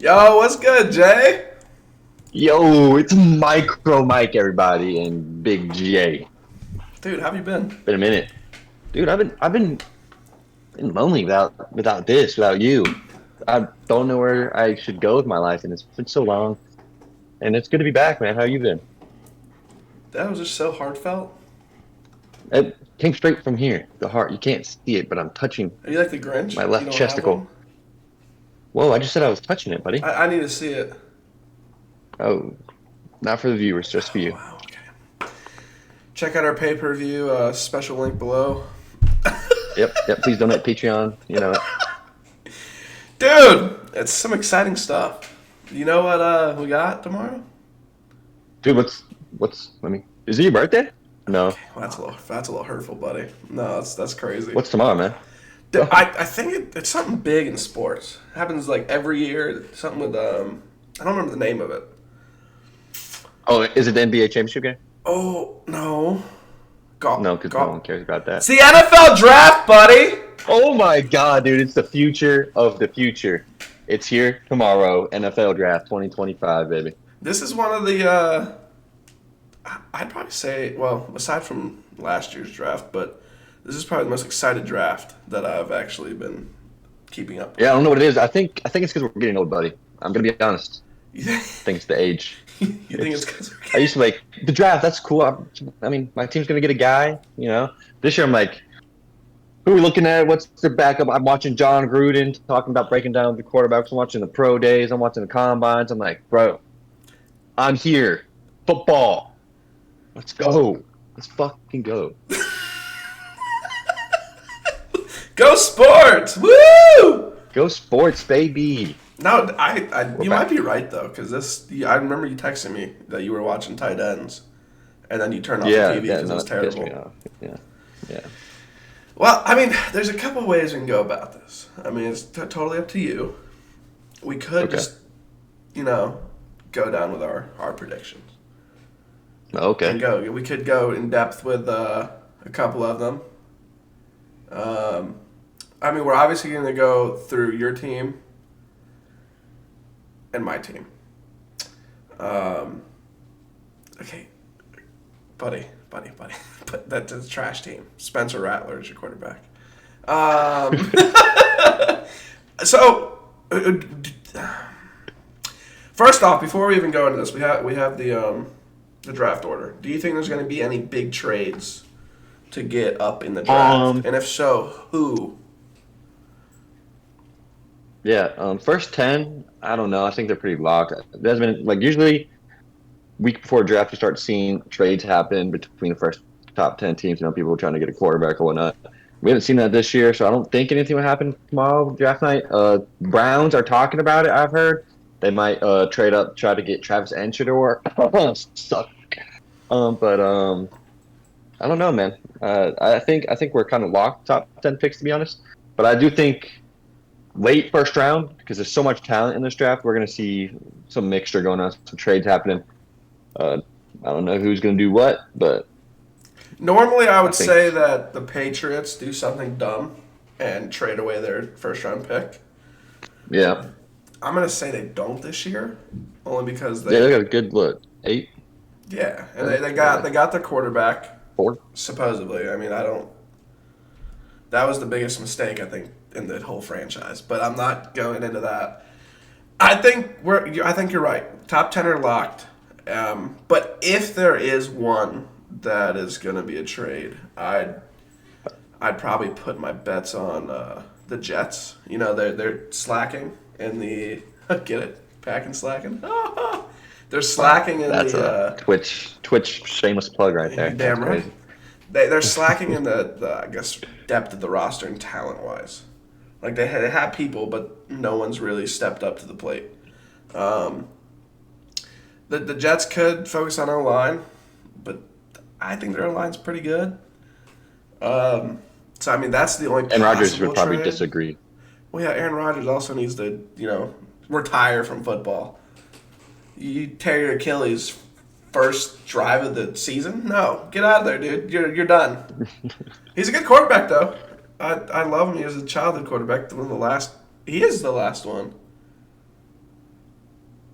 Yo, what's good, Jay? Yo, it's MicroMike, everybody, and Big J. Dude, how have you been? Been a minute, dude. I've been lonely without you. I don't know where I should go with my life, and it's been so long. And it's good to be back, man. How you been? That was just so heartfelt. It came straight from here, the heart. You can't see it, but I'm touching Are you like the Grinch? my You left don't have chesticle. one? Whoa, I just said I was touching it, buddy. I need to see it. Oh, not for the viewers, just for Oh, you. wow, okay. Check out our pay-per-view, special link below. Yep. Please donate Patreon. You know it. Dude, it's some exciting stuff. You know what we got tomorrow? Dude, let me. Is it your birthday? No. Okay, well, that's a little hurtful, buddy. No, that's crazy. What's tomorrow, man? Dude, I think it's something big in sports. It happens like every year. Something with I don't remember the name of it. Oh, is it the NBA championship game? Oh no. Golf. No, because no one cares about that. It's the NFL draft, buddy. Oh my God, dude! It's the future of the future. It's here tomorrow. NFL Draft 2025, baby. This is one of the. I'd probably say, well, aside from last year's draft, but this is probably the most excited draft that I've actually been keeping up with. Yeah, I don't know what it is. I think it's because we're getting old, buddy. I'm gonna be honest. You I think it's the age. think it's because I used to like the draft. That's cool. I mean, my team's gonna get a guy. You know, this year I'm like, who are we looking at? What's their backup? I'm watching John Gruden talking about breaking down the quarterbacks. I'm watching the pro days. I'm watching the combines. I'm like, bro, I'm here. Football. Let's go. Let's fucking go. go sports? Woo! Go sports, baby. No, We're you back. might be right though, because I remember you texting me that you were watching tight ends, and then you turned off Yeah, the TV yeah, because no, it was it pissed me terrible. off. Yeah. Well, I mean, there's a couple ways we can go about this. I mean, it's totally up to you. We could Okay. just, go down with our predictions. Okay. And go. We could go in depth with a couple of them. I mean, we're obviously going to go through your team and my team. Okay, buddy. But that's a trash team. Spencer Rattler is your quarterback. So, first off, before we even go into this, we have the draft order. Do you think there's going to be any big trades to get up in the draft? And if so, who? Yeah. First 10, I don't know. I think they're pretty locked. There's been like usually week before draft, you start seeing trades happen between the first top 10 teams. You know, people trying to get a quarterback or whatnot. We haven't seen that this year, so I don't think anything will happen tomorrow draft night. Browns are talking about it. I've heard they might trade up, try to get Travis Etienne suck. But I don't know, man. I think we're kind of locked top 10 picks, to be honest. But I do think late first round, because there's so much talent in this draft, we're going to see some mixture going on, some trades happening. I don't know who's going to do what, but Normally, I would think- say that the Patriots do something dumb and trade away their first round pick. yeah. I'm gonna say they don't this year, only because Yeah, they got a good look. 8, and they got their quarterback 4. supposedly. I mean, I don't. That was the biggest mistake I think in the whole franchise, but I'm not going into that. I think you're right. Top 10 are locked, but if there is one that is gonna be a trade, I'd probably put my bets on the Jets. You know, they're slacking in the get it, packing slacking. They're slacking in That's the a Twitch shameless plug right there. damn That's right. crazy. They're slacking in the I guess depth of the roster and talent wise. Like they have people, but no one's really stepped up to the plate. The Jets could focus on O-line, but I think their O-line's pretty good. So I mean that's the only. And Rodgers possible would probably trade. disagree. Well, yeah, Aaron Rodgers also needs to retire from football. You tear your Achilles first drive of the season? No, get out of there, dude. You're done. He's a good quarterback though. I love him. He was a childhood quarterback. He is the last one.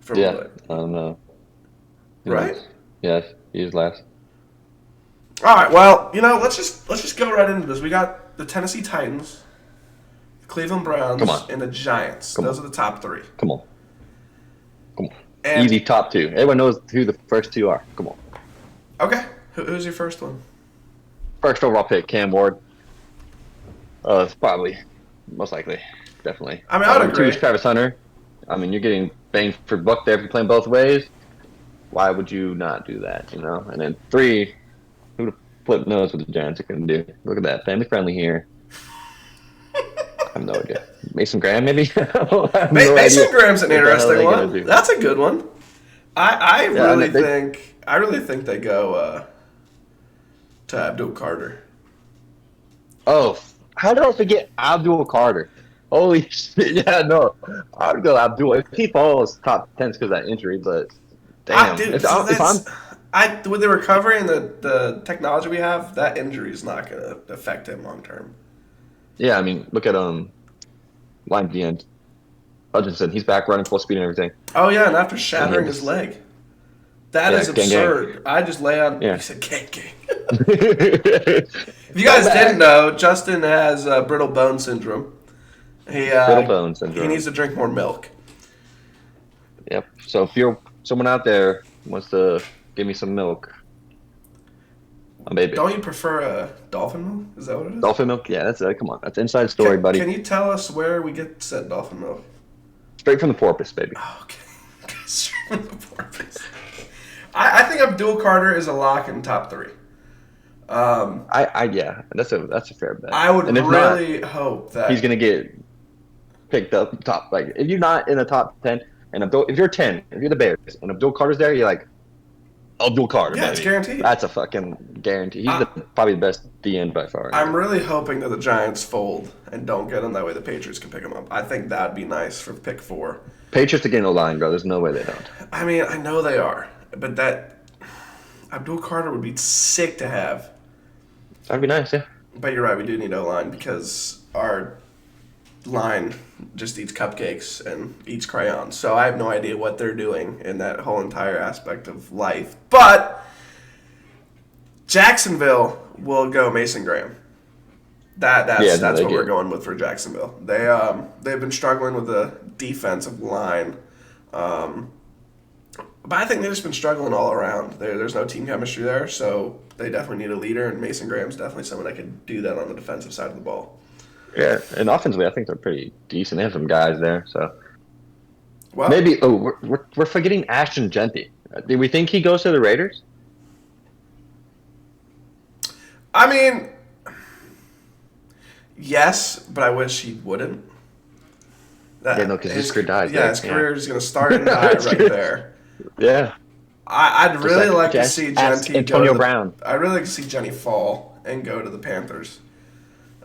from Yeah, what, I don't know. Who right? knows? Yes, he's last. All right. Well, let's just go right into this. We got the Tennessee Titans, the Cleveland Come Browns, on, and the Giants. come Those on, are the top three. come on, come on. And Easy top two. Everyone knows who the first two are. Come on. okay, who's your first one? First overall pick, Cam Ward. It's probably most likely, definitely. I mean, I would Number two is agree. Travis Hunter. I mean, you're getting bang for buck there if you're playing both ways. Why would you not do that? And then three, who the flip knows what the Giants are going to do? Look at that, family friendly here. I have no idea. Mason Graham, maybe? I have no Mason idea Graham's an what the hell interesting they're going one. to do. That's a good one. I Yeah, really and they, think they go to Abdul Carter. oh, how did I forget Abdul Carter? Holy shit! Yeah, no, I'd go Abdul if he falls top 10 because of that injury. But damn, Dude, if I'm with the recovery and the technology we have, that injury is not going to affect him long term. yeah, I mean, look at line at the end. Hutchinson, he's back running full speed and everything. Oh yeah, and after And he shattering had his this, leg, that yeah, is gang gang. absurd. I just lay on. He Yeah. said, "Gang gang." If you guys didn't know, Justin has brittle bone syndrome. Brittle bone He syndrome. needs to drink more milk. Yep. So if you're someone out there who wants to give me some milk, maybe Don't you prefer dolphin milk? Is that what it is? dolphin milk. Yeah, that's come on, that's inside story, buddy. Can you tell us where we get said dolphin milk? Straight from the porpoise, baby. Oh, okay. I think Abdul Carter is a lock in top three. Yeah, that's a fair bet. I would and if really not, hope that he's gonna get picked up top. Like if you're not in the top 10, and if you're 10, if you're the Bears and Abdul Carter's there, you're like Abdul Carter. Yeah, baby. it's guaranteed. That's a fucking guarantee. He's probably the best DN by far. I'm really hoping that the Giants fold and don't get him. That way the Patriots can pick him up. I think that'd be nice for pick 4. Patriots are getting a line, bro. There's no way they don't. I mean, I know they are, but that Abdul Carter would be sick to have. That'd be nice, yeah. But you're right, we do need O-line because our line just eats cupcakes and eats crayons. So I have no idea what they're doing in that whole entire aspect of life. But Jacksonville will go Mason Graham. That's what we're going with for Jacksonville. They've been struggling with the defensive line. But I think they've just been struggling all around. There's no team chemistry there, so they definitely need a leader, and Mason Graham's definitely someone that can do that on the defensive side of the ball. Yeah, and offensively, I think they're pretty decent. They have some guys there, so Well, maybe. Oh, we're forgetting Ashton Genty. Do we think he goes to the Raiders? I mean, yes, but I wish he wouldn't. Yeah, no, because his career dies. Yeah, there. his career is going to start and die right there. Yeah. I'd really like to see Genty Antonio go Brown. I'd really like to see Genty fall and go to the Panthers.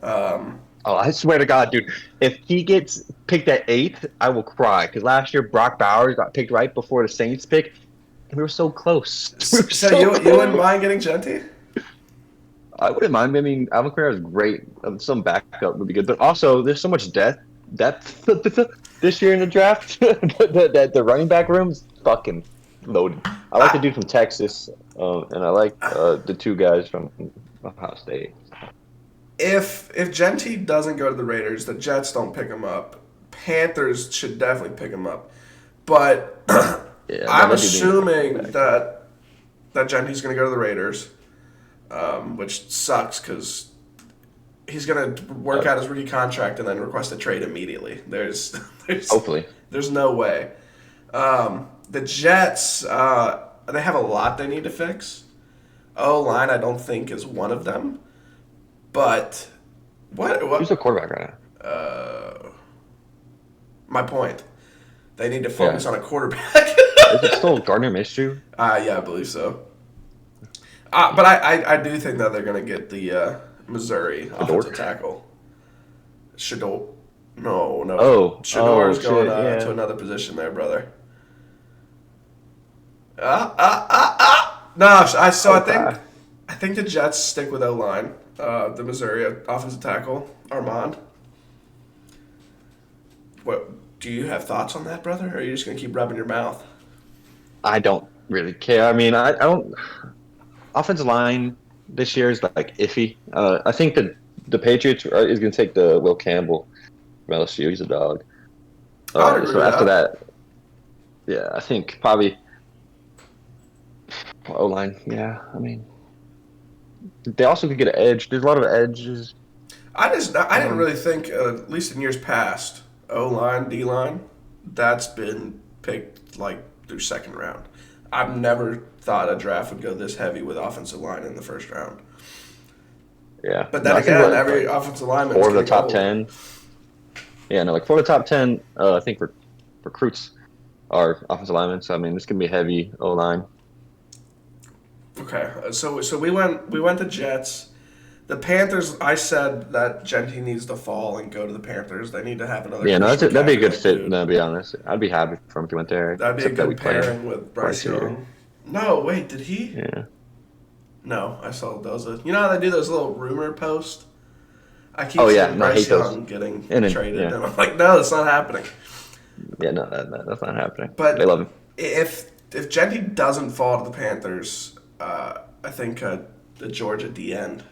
Oh, I swear to God, dude! If he gets picked at 8th, I will cry. Because last year Brock Bowers got picked right before the Saints pick, and we were so close. So you wouldn't mind getting Genty? I wouldn't mind. I mean, Alvin Kamara is great. Some backup would be good, but also there's so much depth this year in the draft. The running back room is fucking loaded. I like the dude from Texas, and I like the two guys from Ohio State. If Genty doesn't go to the Raiders, the Jets don't pick him up. Panthers should definitely pick him up. But Yeah, I'm assuming that Genty's going to go to the Raiders, which sucks because he's going to work out his rookie contract and then request a trade immediately. There's hopefully. There's no way. The Jets, they have a lot they need to fix. O-line, I don't think, is one of them. But what? Who's the quarterback right now? My point. They need to focus on a quarterback. Is it still Gardner Minshew? Yeah, I believe so. But I do think that they're going to get the Missouri offensive tackle. Shador. No. Oh. Shador's going shit, to another position there, brother. No, I think the Jets stick with O-line. The Missouri offensive tackle, Armand. What do you have thoughts on that, brother? Or are you just gonna keep rubbing your mouth? I don't really care. I mean, I don't. Offensive line this year is like iffy. I think that the Patriots is going to take the Will Campbell from LSU. He's a dog. I would agree So with after that. that, yeah, I think probably O line. Yeah, I mean, they also could get an edge. There's a lot of edges. I didn't Um, really think, at least in years past, O line, D line, that's been picked like through second round. I've never thought a draft would go this heavy with offensive line in the first round. yeah, But no, then I think again, every like offensive lineman is four of the getting top old. 10. Yeah, no, like four of the top 10. I think recruits are offensive linemen. So I mean, this can be a heavy O line. Okay, so we went to Jets. The Panthers. I said that Genti needs to fall and go to the Panthers. They need to have another Yeah, no, Christian that'd be a McCaffrey good type fit. dude. No, to be honest, I'd be happy for him if he went there. That'd be a Except that we good play him pairing with Bryce twice a year. Young. No, wait, did he? Yeah. No, I saw those. You know how they do those little rumor posts? I keep Oh yeah, seeing no, I Bryce hate those. Young getting And then traded, yeah, and I'm like, no, it's not happening. yeah, no, that's not happening. They But love him. if Genti doesn't fall to the Panthers, I think the Georgia D end,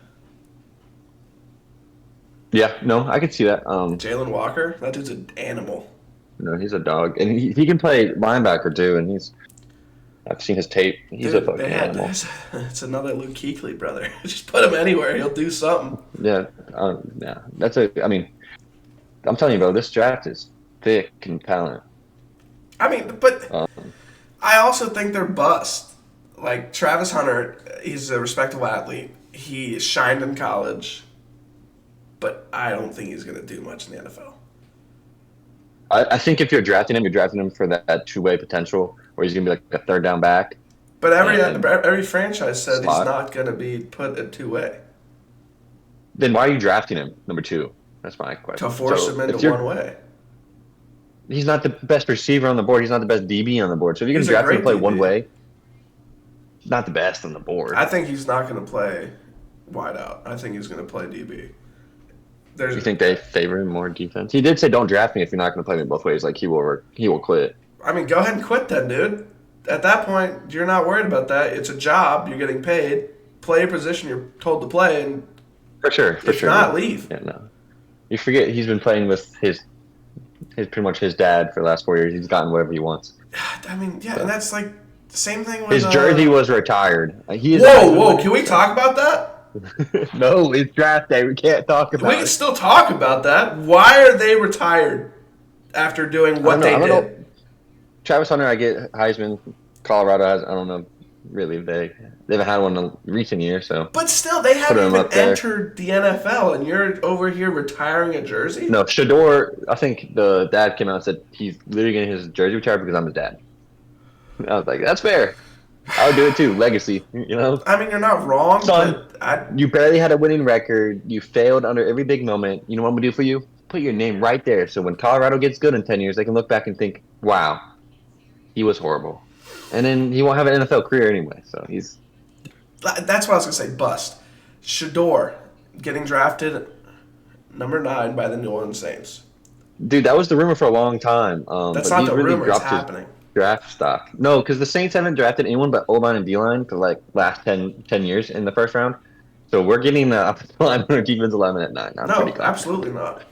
Yeah, no, I could see that. Jalen Walker, that dude's an animal. No, he's a dog, and he can play linebacker too. And I've seen his tape. He's a Dude, they fucking had animal. this. It's another Luke Kuechly brother. Just put him anywhere, he'll do something. Yeah, yeah. I mean, I'm telling you, bro, this draft is thick and talent. I mean, but Um, I also think they're bust. Like Travis Hunter, he's a respectable athlete. He shined in college, but I don't think he's going to do much in the NFL. I think if you're drafting him for that two-way potential, where he's gonna be like a third down back But and every franchise said he's slot. not going to be put at two way Then why are you drafting him number two? That's my to question. force So him into if you're one way. he's not the best receiver on the board. He's not the best DB on the board. So if you're going He's to a draft him to great play one DB. way, not the best on the board. I think he's not going to play wide out. I think he's going to play DB. Do you There's, think they favor him more defense? He did say, "Don't draft me if you're not going to play me both ways." Like he will quit. I mean, go ahead and quit then, dude. At that point, you're not worried about that. It's a job. You're getting paid. Play a position you're told to play, and For sure. if not, leave. Yeah, no. You forget he's been playing with his pretty much his dad for the last 4 years. He's gotten whatever he wants. I mean, yeah, and that's like the same thing with His jersey was retired. He is. Whoa! Can we talk about that? No, it's draft day. We can't talk We about can it. still talk about that. Why are they retired after doing what they I don't did? know. Travis Hunter, I get Heisman. Colorado has. I don't know. Really, they haven't had one in recent years. So But still, they haven't him even up there. entered the NFL, and you're over here retiring a jersey? no, Shador. I think the dad came out and said he's literally getting his jersey retired because I'm his dad. I was like, that's fair. I would do it too. Legacy, you know. I mean, you're not wrong, Son, but you barely had a winning record. You failed under every big moment. You know what I'm gonna do for you? Put your name right there. So when Colorado gets good in 10 years, they can look back and think, "Wow, he was horrible." And then he won't have an NFL career anyway. So he's that's what I was going to say, bust. Shador getting drafted number 9 by the New Orleans Saints. dude. That was the rumor for a long time. That's But not he's the really rumor, it's dropped his happening. draft stock. No, because the Saints haven't drafted anyone but O-line and D-line for like last 10 years in the first round. So we're getting the offensive lineman or defensive lineman at 9. I'm No, pretty confident. absolutely not.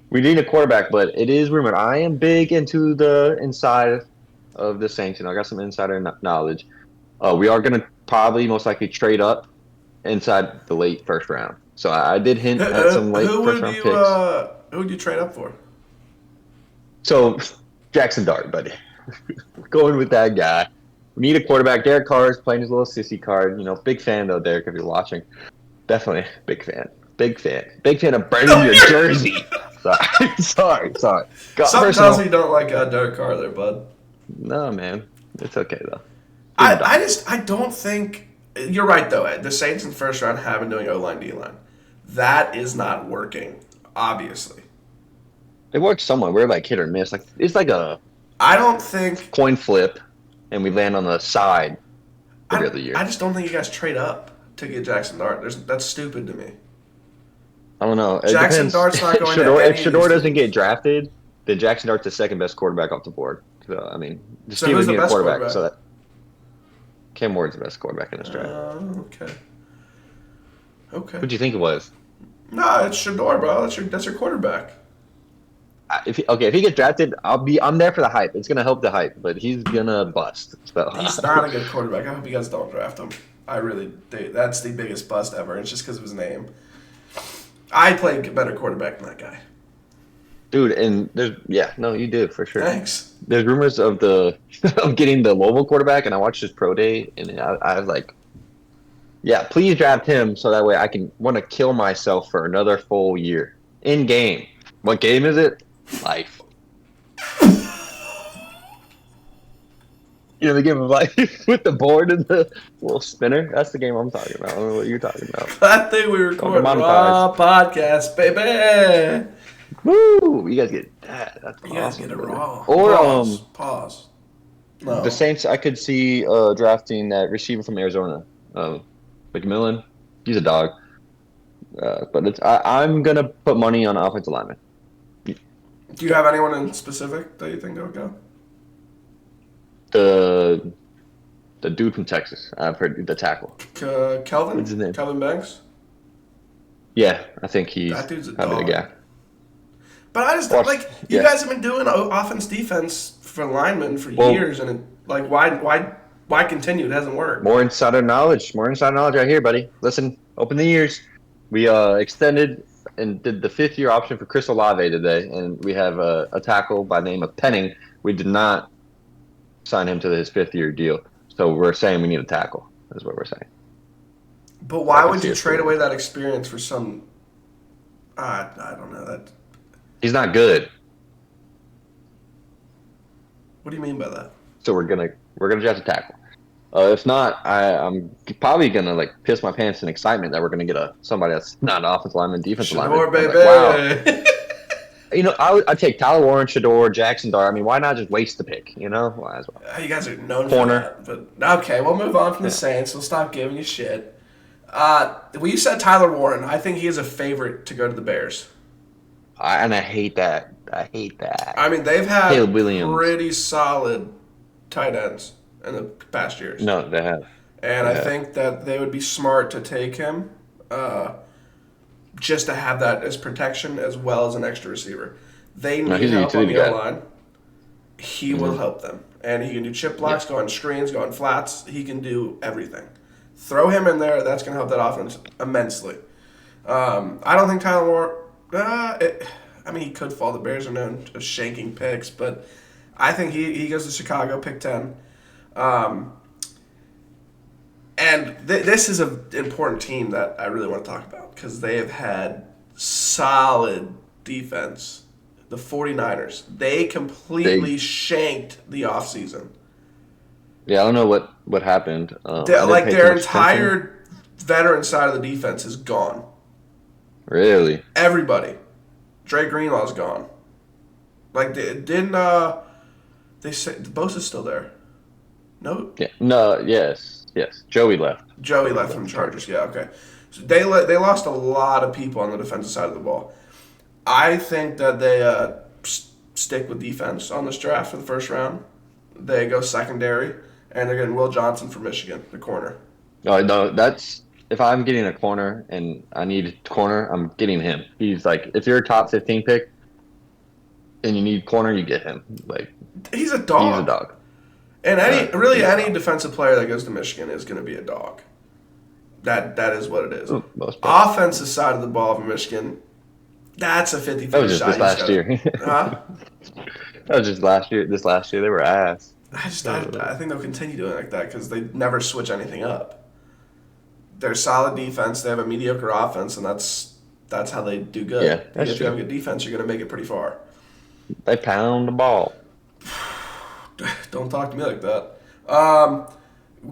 We need a quarterback, but it is rumored. I am big into the inside of the Saints. I got some insider knowledge. We are going to probably most likely trade up inside the late first round. So I did hint at some late first round picks. Who would you trade up for? So Jackson Dart, buddy. Going with that guy. We need a quarterback. Derek Carr is playing his little sissy card. Big fan though, Derek, if you're watching. Definitely big fan. Big fan of burning your jersey. Sorry. Something Personal. tells me you don't like Derek Carr there, bud. No, man. It's okay though. I don't think you're right though, Ed. The Saints in the first round have been doing O-line, D-line. That is not working, obviously. It works somewhat. We're like hit or miss. Like it's like a I don't think coin flip, and we land on the side every other year. I just don't think you guys trade up to get Jackson Dart. That's stupid to me. I don't know. It Jackson depends. Dart's not going to Shador, any if of Shador these doesn't teams. get drafted, then Jackson Dart's the second best quarterback off the board. So I mean, the So who's Steelers the need a best quarterback. quarterback? So that Cam Ward's the best quarterback in this draft. Okay. Okay. Who do you think it was? No, it's Shador, bro. That's your quarterback. If he gets drafted, I'm there for the hype. It's gonna help the hype, but he's gonna bust. So He's not a good quarterback. I hope you guys don't draft him. That's the biggest bust ever. It's just because of his name. I played better quarterback than that guy. dude, and no, you did for sure. Thanks. There's rumors of of getting the Louisville quarterback, and I watched his pro day, and I was like, yeah, please draft him so that way I can want to kill myself for another full year in game. What game is it? Life. The game of life with the board and the little spinner. That's the game I'm talking about. I don't know what you're talking about. I think we recorded raw podcast, baby. Woo! You guys get that. That's You guys get it raw. Or pause. No. The Saints. I could see drafting that receiver from Arizona, McMillan. He's a dog. But I'm gonna put money on offensive lineman. Do you have anyone in specific that you think will go? The dude from Texas. I've heard the tackle. Kelvin? What's his name? Kelvin Banks? Yeah, I think he's That dude's a probably dog. the guy. But I just you guys have been doing offense defense for linemen for years, and why continue? It hasn't worked. More insider knowledge right here, buddy. Listen, open the ears. We extended and did the 5th-year option for Chris Olave today, and we have a tackle by the name of Penning. We did not sign him to his 5th-year deal, so we're saying we need a tackle. Is what we're saying. But why would you trade away that experience for some? I don't know that. He's not good. What do you mean by that? So we're gonna draft a tackle. If not, I'm probably gonna piss my pants in excitement that we're gonna get somebody that's not an offensive lineman, defensive lineman. Shador, baby. Wow. I'd take Tyler Warren, Shador, Jackson Dart. I mean, why not just waste the pick? Might as well. You guys are known Corner. for that. But okay, we'll move on from the Saints. We'll stop giving you shit. Well, you said Tyler Warren. I think he is a favorite to go to the Bears. I hate that. I mean, they've had Caleb Williams. pretty solid tight ends in the past years. No, they have. And I think that they would be smart to take him just to have that as protection as well as an extra receiver. They need help on the O-line. He will help them. And he can do chip blocks, go on screens, go on flats. He can do everything. Throw him in there. That's going to help that offense immensely. I don't think Tyler Warren... he could fall. The Bears are known for shanking picks, but I think he goes to Chicago, pick 10. And this is an important team that I really want to talk about because they have had solid defense. The 49ers. They completely shanked the offseason. Yeah, I don't know what happened. Their entire veteran side of the defense is gone. Really? Everybody. Dre Greenlaw's gone. Didn't they say Bosa's still there? No. Yeah. No. Yes. Joey left. Joey left from Chargers. Yeah. Okay. So they lost a lot of people on the defensive side of the ball. I think that they stick with defense on this draft for the first round. They go secondary, and they're getting Will Johnson from Michigan, the corner. No, that's. If I'm getting a corner and I need a corner, I'm getting him. He's if you're a top 15 pick and you need corner, you get him. He's a dog. He's a dog. And any defensive player that goes to Michigan is going to be a dog. That is what it is. Offensive side of the ball for Michigan, that's a 50-50 shot. That was just this last year. Huh? That was just last year. This last year, they were ass. I think they'll continue doing like that because they never switch anything up. They're solid defense. They have a mediocre offense, and that's how they do good. Yeah, that's if you have a good defense, you're going to make it pretty far. They pound the ball. Don't talk to me like that.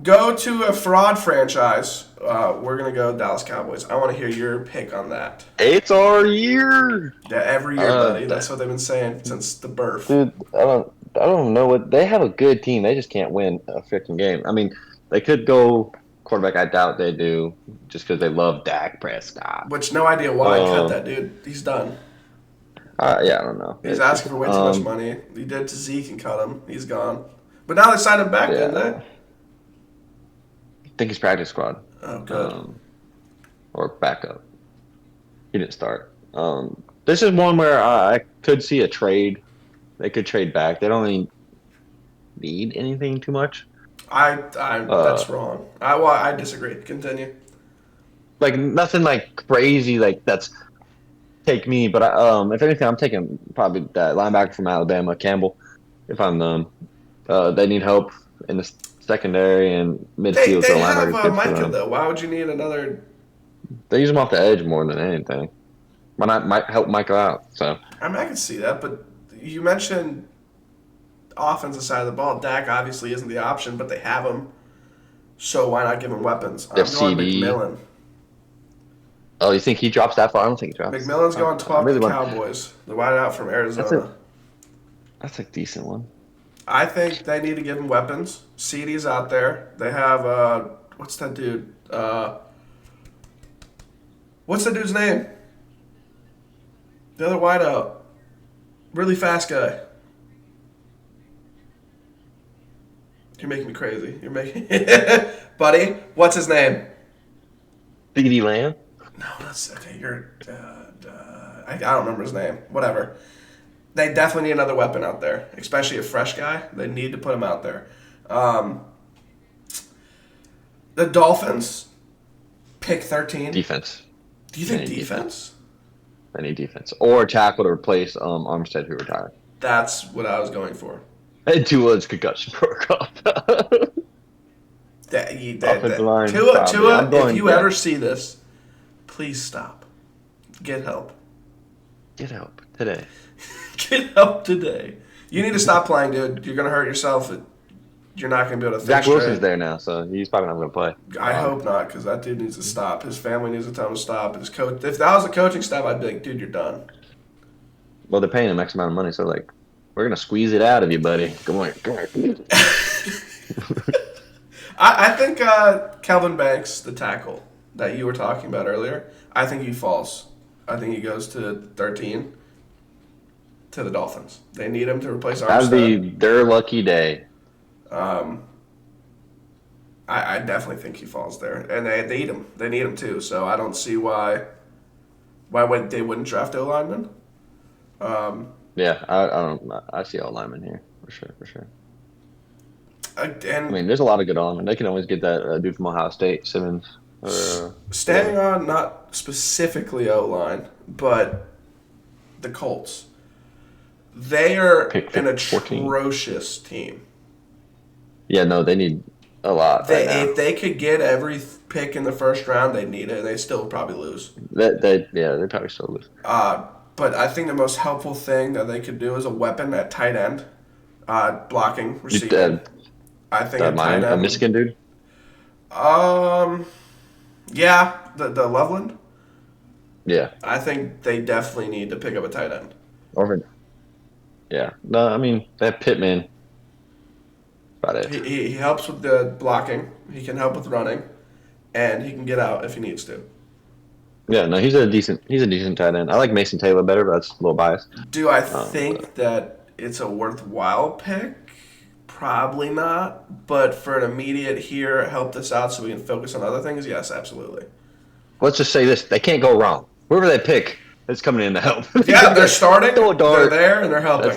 Go to a fraud franchise. We're going to go Dallas Cowboys. I want to hear your pick on that. It's our year. Yeah, every year, buddy. That's what they've been saying since the birth. Dude, I don't know what they have a good team. They just can't win a freaking game. I mean, they could go quarterback. I doubt they do, just because they love Dak Prescott. Which no idea why I cut that dude. He's done. Yeah, I don't know. He's asking for way too much money. He did it to Zeke and cut him. He's gone. But now they signed him back, didn't Yeah, they? I think he's practice squad. Oh, good. Um, or backup. He didn't start. This is one where I could see a trade. They could trade back. They don't really need anything too much. That's Uh, wrong. I disagree. Continue. like nothing like crazy. Like that's take me. But if anything, I'm taking probably that linebacker from Alabama, Campbell. If I'm them, they need help in the secondary and They midfield. So they have linebackers good for Micah them. though. Why would you need another? They use him off the edge more than anything. Why not might help Michael out? So I mean, I can see that, but you mentioned offensive side of the ball. Dak obviously isn't the option, but they have him. So why not give him weapons? they have I'm going CD. McMillan. Oh, you think he drops that far? I don't think he drops. McMillan's going I 12 to really the want. Cowboys. The wideout from That's a Arizona. that's a decent one. I think they need to give him weapons. CD's out there. They have what's that dude? What's that dude's name? The other wideout. Really fast guy. You're making me crazy. You're making buddy. What's his name? CD Lamb. No, that's okay. You're. I don't remember his name. Whatever. They definitely need another weapon out there, especially a fresh guy. They need to put him out there. The Dolphins pick 13. Defense. Do you think defense? They need defense or a tackle to replace Armstead, who retired. That's what I was going for. And Tua's concussion protocol. Offensive line. Tua, going, if you ever see this, please stop. Get help. Get help today. Get help today. You need to stop playing, dude. You're gonna hurt yourself. You're not gonna be able to. Zach Wilson's there now, so he's probably not going to play. I hope not, because that dude needs to stop. His family needs to tell him to stop. His coach. If that was the coaching staff, I'd be like, dude, you're done. Well, they're paying him X amount of money, so like, we're going to squeeze it out of you, buddy. Come on. I think Calvin Banks, the tackle that you were talking about earlier, I think he falls. I think he goes to 13 to the Dolphins. They need him to replace Armstead. That'd be their lucky day. I definitely think he falls there, and they need him. They need him too. So I don't see why they wouldn't draft O lineman. Yeah, I don't. I see all linemen here for sure. I And mean, there's a lot of good linemen. They can always get that dude from Ohio State, Simmons. standing on not specifically O line, but the Colts. They are Pick an 14. atrocious team. Yeah, no, they need a lot right now. If they could get every pick in the first round, they need it. They still probably lose. They probably still lose. But I think the most helpful thing that they could do is a weapon at tight end, blocking, receiving. I think at tight end. A Michigan dude. Yeah, the Loveland. Yeah. I think they definitely need to pick up a tight end. Over. Yeah. No, I mean they have Pittman. About it. He helps with the blocking. He can help with running, and he can get out if he needs to. Yeah, no, he's a decent tight end. I like Mason Taylor better, but that's a little biased. Do I think that it's a worthwhile pick? Probably not. But for an immediate here, help this out so we can focus on other things, yes, absolutely. Let's just say this: they can't go wrong. Whoever they pick is coming in to help. Yeah, they're starting. They're there and they're helping.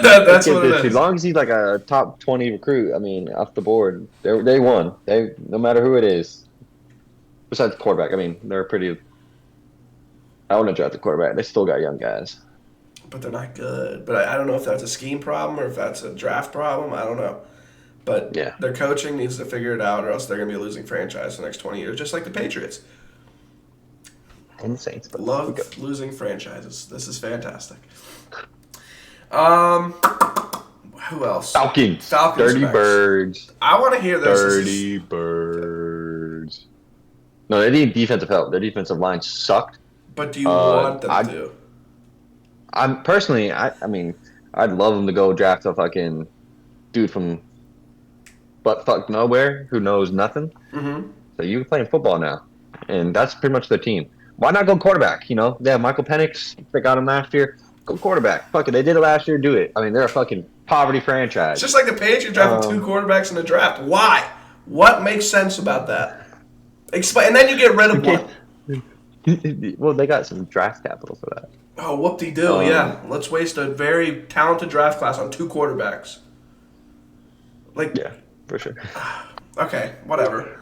That's what it is. As long as he's like a top 20 recruit, I mean, off the board, they won. They no matter who it is. Besides the quarterback, I mean, they're pretty. I want to draft the quarterback. They still got young guys. But they're not good. But I don't know if that's a scheme problem or if that's a draft problem. I don't know. But yeah, their coaching needs to figure it out, or else they're going to be a losing franchise for the next 20 years, just like the Patriots. And the Saints. But Love losing franchises. This is fantastic. Who else? Falcons. Dirty next. Birds. I want to hear this. Dirty Birds. No, they need defensive help. Their defensive line sucked. But do you want them to? I'm personally, I mean, I'd love them to go draft a fucking dude from butt fuck nowhere who knows nothing. Mm-hmm. So you're playing football now, and that's pretty much their team. Why not go quarterback? You know, they have Michael Penix. They got him last year. Go quarterback. Fuck it. They did it last year. Do it. I mean, they're a fucking poverty It's franchise. just like the Patriots drafting two quarterbacks in the draft. Why? What makes sense about that? Explain. And then you get rid of one. Well, they got some draft capital for that. Oh, whoop-de-doo, Um, yeah. Let's waste a very talented draft class on two quarterbacks. Like, yeah, for sure. okay, whatever.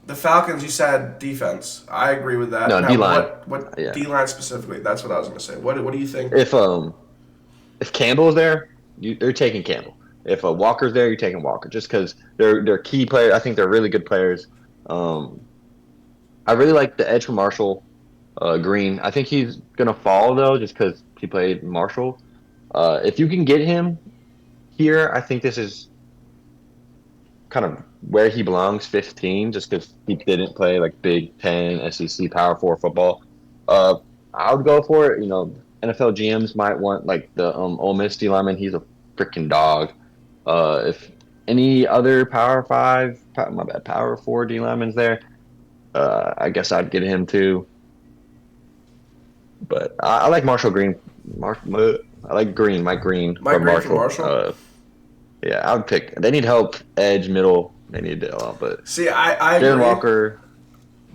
The Falcons, you said defense. I agree with that. No, Now, D line. what Yeah. D line specifically? That's what I was going to say. What do you think? If Campbell's there, you're taking Campbell. If Walker's there, you're taking Walker. Just because they're key players. I think they're really good players. Um, I really like the edge for Marshall Green. I think he's gonna fall though, just because he played Marshall. If you can get him here, I think this is kind of where he belongs, 15, just because he didn't play like Big Ten, SEC, Power Four football. Uh, I would go for it. You know, NFL GMs might want like the Ole Miss D lineman. He's a freaking dog. If any other Power Four D lineman's there, I guess I'd get him too. But I like Marshall Green. I like Green, Mike Green Mike from Green from Marshall. Marshall? Yeah, I would pick. They need help, edge, middle. They need but See, I Darren agree. Walker,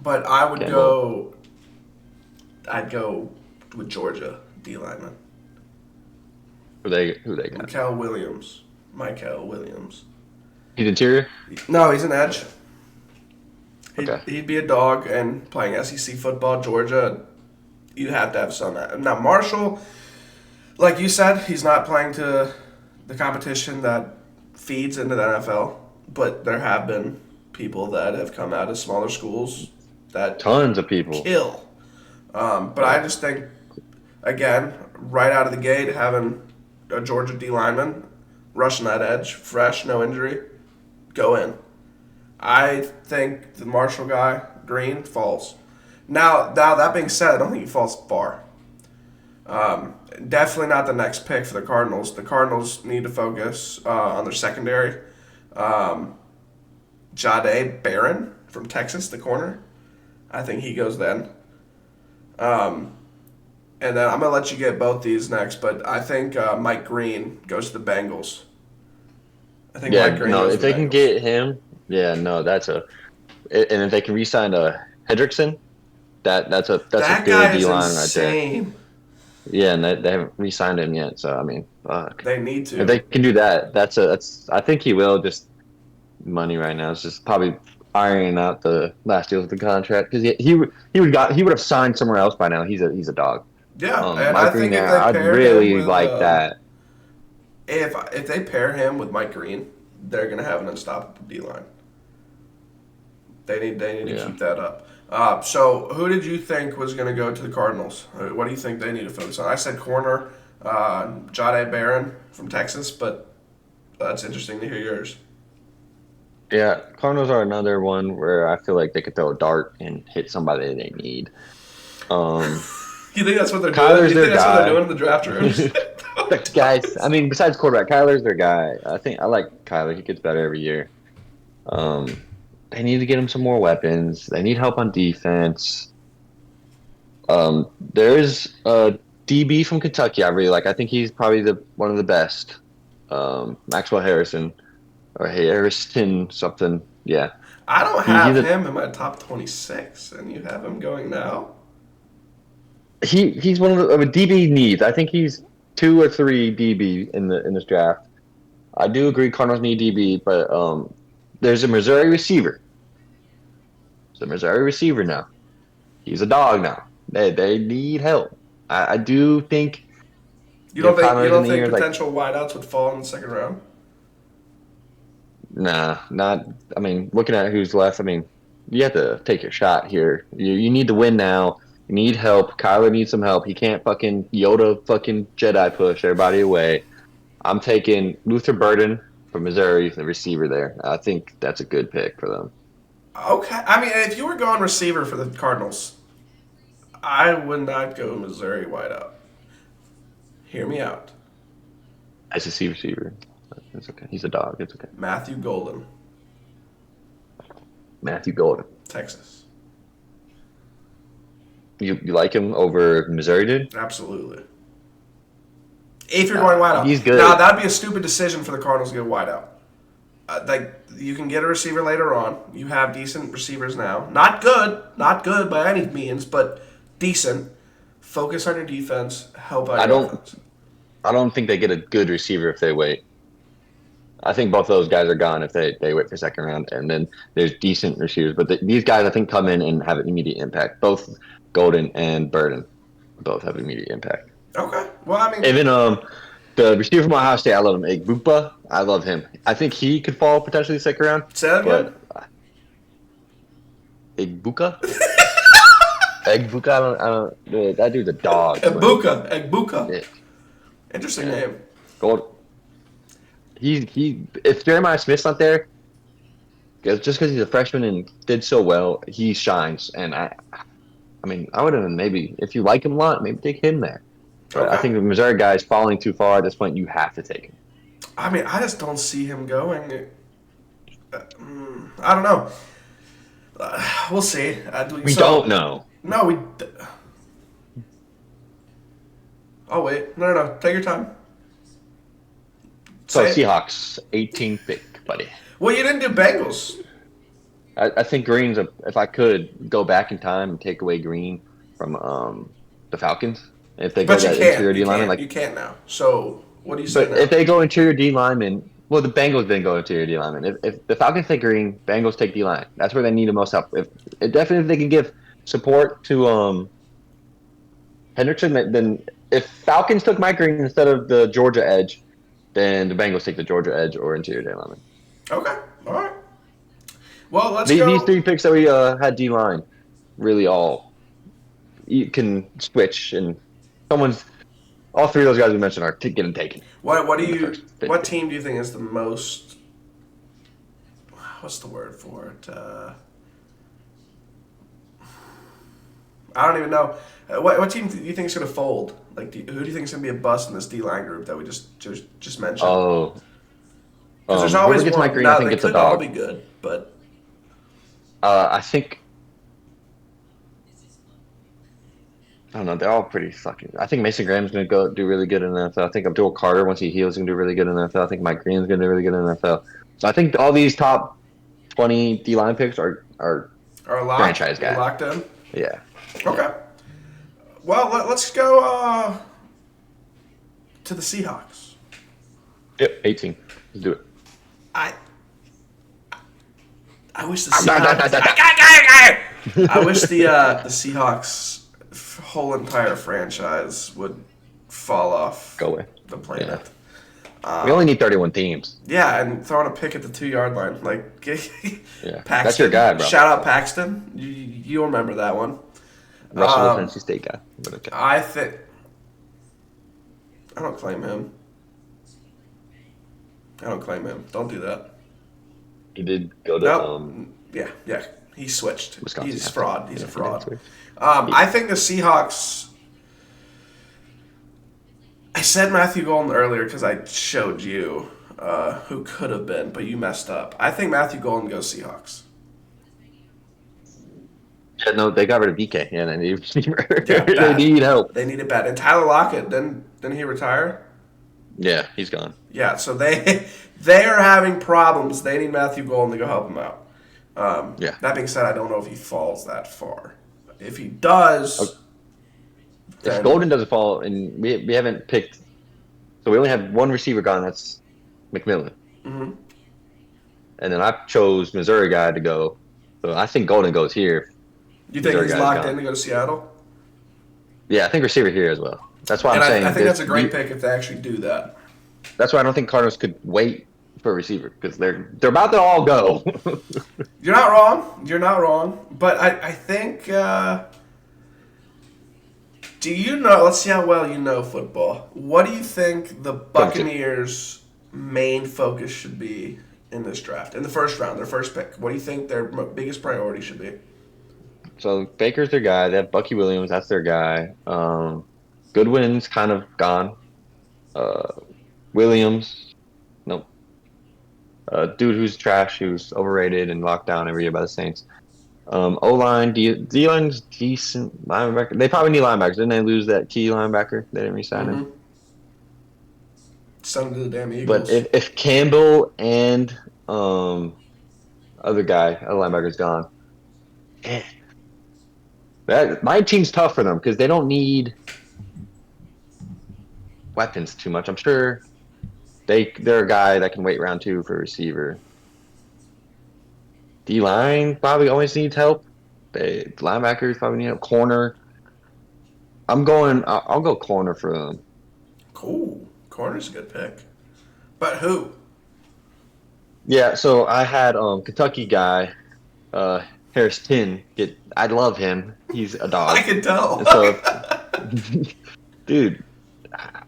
But I would Campbell. I'd go with Georgia D lineman. Who they got? Michael Williams. He's interior. No, he's an edge. Okay. He'd be a dog, and playing SEC football, Georgia, you have to have some. Now, Marshall, like you said, he's not playing to the competition that feeds into the NFL, but there have been people that have come out of smaller schools that Tons of people. kill. But I just think, again, right out of the gate, having a Georgia D lineman rushing that edge, fresh, no injury, go in. I think the Marshall guy, Green, falls. Now that being said, I don't think he falls far. Definitely not the next pick for the Cardinals. The Cardinals need to focus on their secondary. Jade Barron from Texas, the corner. I think he goes then. And then I'm going to let you get both these next, but I think Mike Green goes to the Bengals. I think Mike Green goes if to the they can Bengals. get him, and if they can re-sign Hendrickson, that's a That good guy D is line right there. insane. Yeah, and they haven't re-signed him yet. So I mean, fuck. They need to. If they can do that, I think he will. Just money right now. It's just probably ironing out the last deals of the contract because he would have signed somewhere else by now. He's a dog. Yeah, and Mike I Green think if there, they I'd pair really him with, like that. If they pair him with Mike Green, they're going to have an unstoppable D line. They need to keep that up. So who did you think was going to go to the Cardinals? What do you think they need to focus on? I said corner, Jade Barron from Texas, but that's interesting to hear yours. Yeah, Cardinals are another one where I feel like they could throw a dart and hit somebody they need. You think that's what they're Kyler's doing? You think their that's what guy. they're doing in the draft rooms? The guys, I mean, besides quarterback, Kyler's their guy. I like Kyler. He gets better every year. They need to get him some more weapons. They need help on defense. There's a DB from Kentucky I really like. I think he's probably one of the best. Maxwell Harrison or Harrison something. Yeah. I don't have him in my top 26, and you have him going now? He's one of the DB needs. I think he's 2 or 3 DB in this draft. I do agree Cardinals need DB, but there's a Missouri receiver. It's a Missouri receiver now. He's a dog now. They need help. I do think. You don't think potential wideouts would fall in the second round? Nah, not. I mean, looking at who's left, I mean, you have to take your shot here. You need to win now. You need help. Kyler needs some help. He can't fucking Yoda fucking Jedi push everybody away. I'm taking Luther Burden from Missouri, the receiver there. I think that's a good pick for them. Okay. I mean, if you were going receiver for the Cardinals, I would not go Missouri wideout. Hear me out. SEC receiver. It's okay. He's a dog. It's okay. Matthew Golden, Matthew Golden. Texas. You like him over Missouri, dude? Absolutely. If you're going wide out. He's good. Now, that'd be a stupid decision for the Cardinals to go wide out. You can get a receiver later on. You have decent receivers now. Not good by any means, but decent. Focus on your defense. Help out your offense. I don't think they get a good receiver if they wait. I think both those guys are gone if they wait for second round, and then there's decent receivers. But these guys, I think, come in and have an immediate impact. Both Golden and Burden both have immediate impact. Okay. Well, I mean, even the receiver from Ohio State, I love him. Igbuka, I love him. I think he could fall potentially second round. Say that again. Igbuka. Igbuka, I don't. That dude's a dog. Igbuka. Yeah. Interesting name. Gold. If Jeremiah Smith's not there, just because he's a freshman and did so well, he shines. And I mean, I would have maybe, if you like him a lot, maybe take him there. But Okay. I think the Missouri guy is falling too far at this point. You have to take him. I mean, I just don't see him going. I don't know. We'll see. We don't know. No, we. Oh wait, no. Take your time. So Say it. Seahawks, 18th pick, buddy. Well, you didn't do Bengals. I think Green's if I could go back in time and take away Green from the Falcons, if they go But you that can't. interior D lineman, You can't now. So what do you say but now? if they go interior D lineman, well, the Bengals didn't go interior D lineman. If the Falcons take Green, Bengals take D line. That's where they need the most help. If they can give support to Hendrickson, then if Falcons took Mike Green instead of the Georgia edge, then the Bengals take the Georgia edge or interior D lineman. Okay. All right. Well, let's These go. three picks that we had D line, really all you can switch, and all three of those guys we mentioned are getting taken. What team do you think is the most? What's the word for it? I don't even know. What team do you think is going to fold? Like, who do you think is going to be a bust in this D line group that we just mentioned? Oh, because there's always gets one. Mike Green, Now, I think they it's a could all dog. be good, but I think. I don't know. They're all pretty fucking. I think Mason Graham's going to go do really good in the NFL. I think Abdul Carter, once he heals, is going to do really good in the NFL. I think Mike Green's going to do really good in the NFL. So I think all these top 20 D line picks are locked, franchise guys. Locked in. Yeah. Okay. Well, let's go to the Seahawks. Yep. 18. Let's do it. I wish the Seahawks. I wish the Seahawks whole entire franchise would fall off Go away. the planet. We only need 31 teams. Yeah, and throwing a pick at the 2-yard line, like Yeah. Paxton. That's your guy, bro. Shout out Paxton. You remember that one? Russell, Tennessee State guy. But okay. I don't claim him. Don't do that. He did go to Nope. Yeah. He switched. Wisconsin. He's a fraud. He's a Yeah, fraud. he did. I think the Seahawks. I said Matthew Golden earlier because I showed you who could have been, but you messed up. I think Matthew Golden goes Seahawks. Yeah, no, they got rid of BK. Yeah, they need a receiver. Yeah, They bad. need help. They need it bad. And Tyler Lockett, didn't he retire? Yeah, he's gone. Yeah, so they are having problems. They need Matthew Golden to go help them out. Yeah. That being said, I don't know if he falls that far. If he does, If Golden doesn't fall, and we haven't picked, so we only have one receiver gone. That's McMillan. Mm-hmm. And then I chose Missouri guy to go. So I think Golden goes here. You think Missouri he's guy's locked gone. in to go to Seattle? Yeah, I think receiver here as well. That's why I'm And saying. I think that's a great pick if they actually do that. That's why I don't think Cardinals could wait for a receiver because they're about to all go. You're not wrong. But I think. Do you know? Let's see how well you know football. What do you think the Buccaneers' main focus should be in this draft? In the first round, their first pick. What do you think their biggest priority should be? So Baker's their guy. They have Bucky Williams. That's their guy. Goodwin's kind of gone. Williams, nope. Dude who's trash, who's overrated and locked down every year by the Saints. O-line, D-line's decent. Linebacker. They probably need linebackers. Didn't they lose that key linebacker? They didn't re-sign him. Mm-hmm. Send him to the damn But Eagles. if Campbell and other guy, other linebacker's gone, eh, my team's tough for them because they don't need weapons too much. I'm sure they're a guy that can wait round 2 for a receiver. D-line probably always needs help. Linebackers probably need help. Corner. I'll go corner for them. Cool. Corner's a good pick. But who? Yeah, so I had Kentucky guy, Harris get. I love him. He's a dog. I can tell. And so, dude,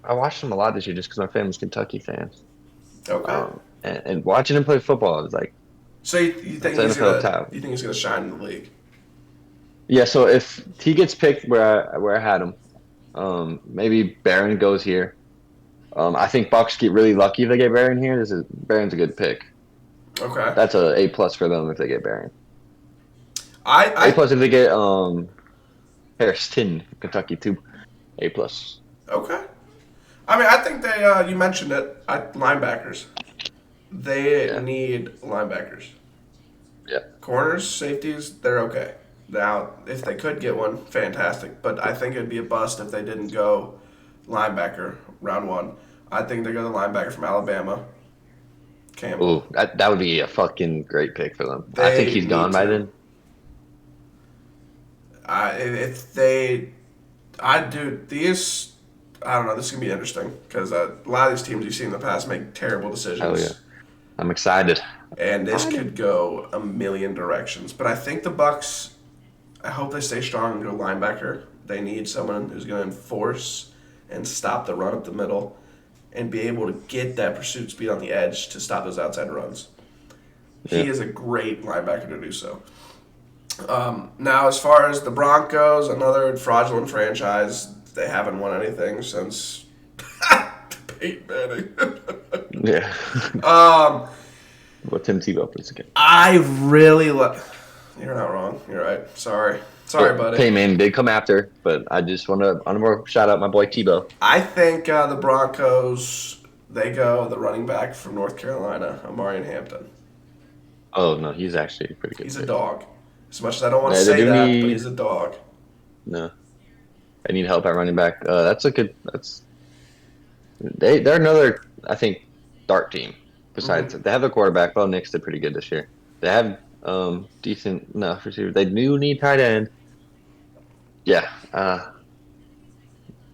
I watched him a lot this year just because my family's Kentucky fans. Okay. And watching him play football, I was like, So you think he's gonna shine in the league? yeah. So if he gets picked where I had him, maybe Barron goes here. I think Bucks get really lucky if they get Barron here. Barron's a good pick. Okay. That's a A+ for them if they get Barron. A+ if they get Harrison, Kentucky too. A+. Okay. I mean, I think they. You mentioned it. Linebackers. They need linebackers. Yeah. Corners, safeties, they're okay. Now, if they could get one, fantastic. But I think it'd be a bust if they didn't go linebacker round 1. I think they go the linebacker from Alabama. Campbell. Ooh, that would be a fucking great pick for them. I think he's gone by then. If they, I do these. I don't know. This is gonna be interesting because a lot of these teams you've seen in the past make terrible decisions. Oh yeah, I'm excited. And this could go a million directions. But I think the Bucks. I hope they stay strong and go linebacker. They need someone who's going to enforce and stop the run up the middle, and be able to get that pursuit speed on the edge to stop those outside runs. He is a great linebacker to do so. Now, as far as the Broncos, another fraudulent franchise. They haven't won anything since Peyton Manning. Yeah. What Tim Tebow plays again. I really You're not wrong. You're right. Sorry, buddy. Peyton Manning did come after, but I just want to shout out my boy Tebow. I think the Broncos, they go the running back from North Carolina, Amari Hampton. Oh no, he's actually pretty good. He's a dog. As much as I don't want to say that, but he's a dog. No, I need help at running back. They're another, I think, dark team. Besides, they have a quarterback. Bo Nix did pretty good this year. They have decent enough receivers. They do need tight end. Yeah.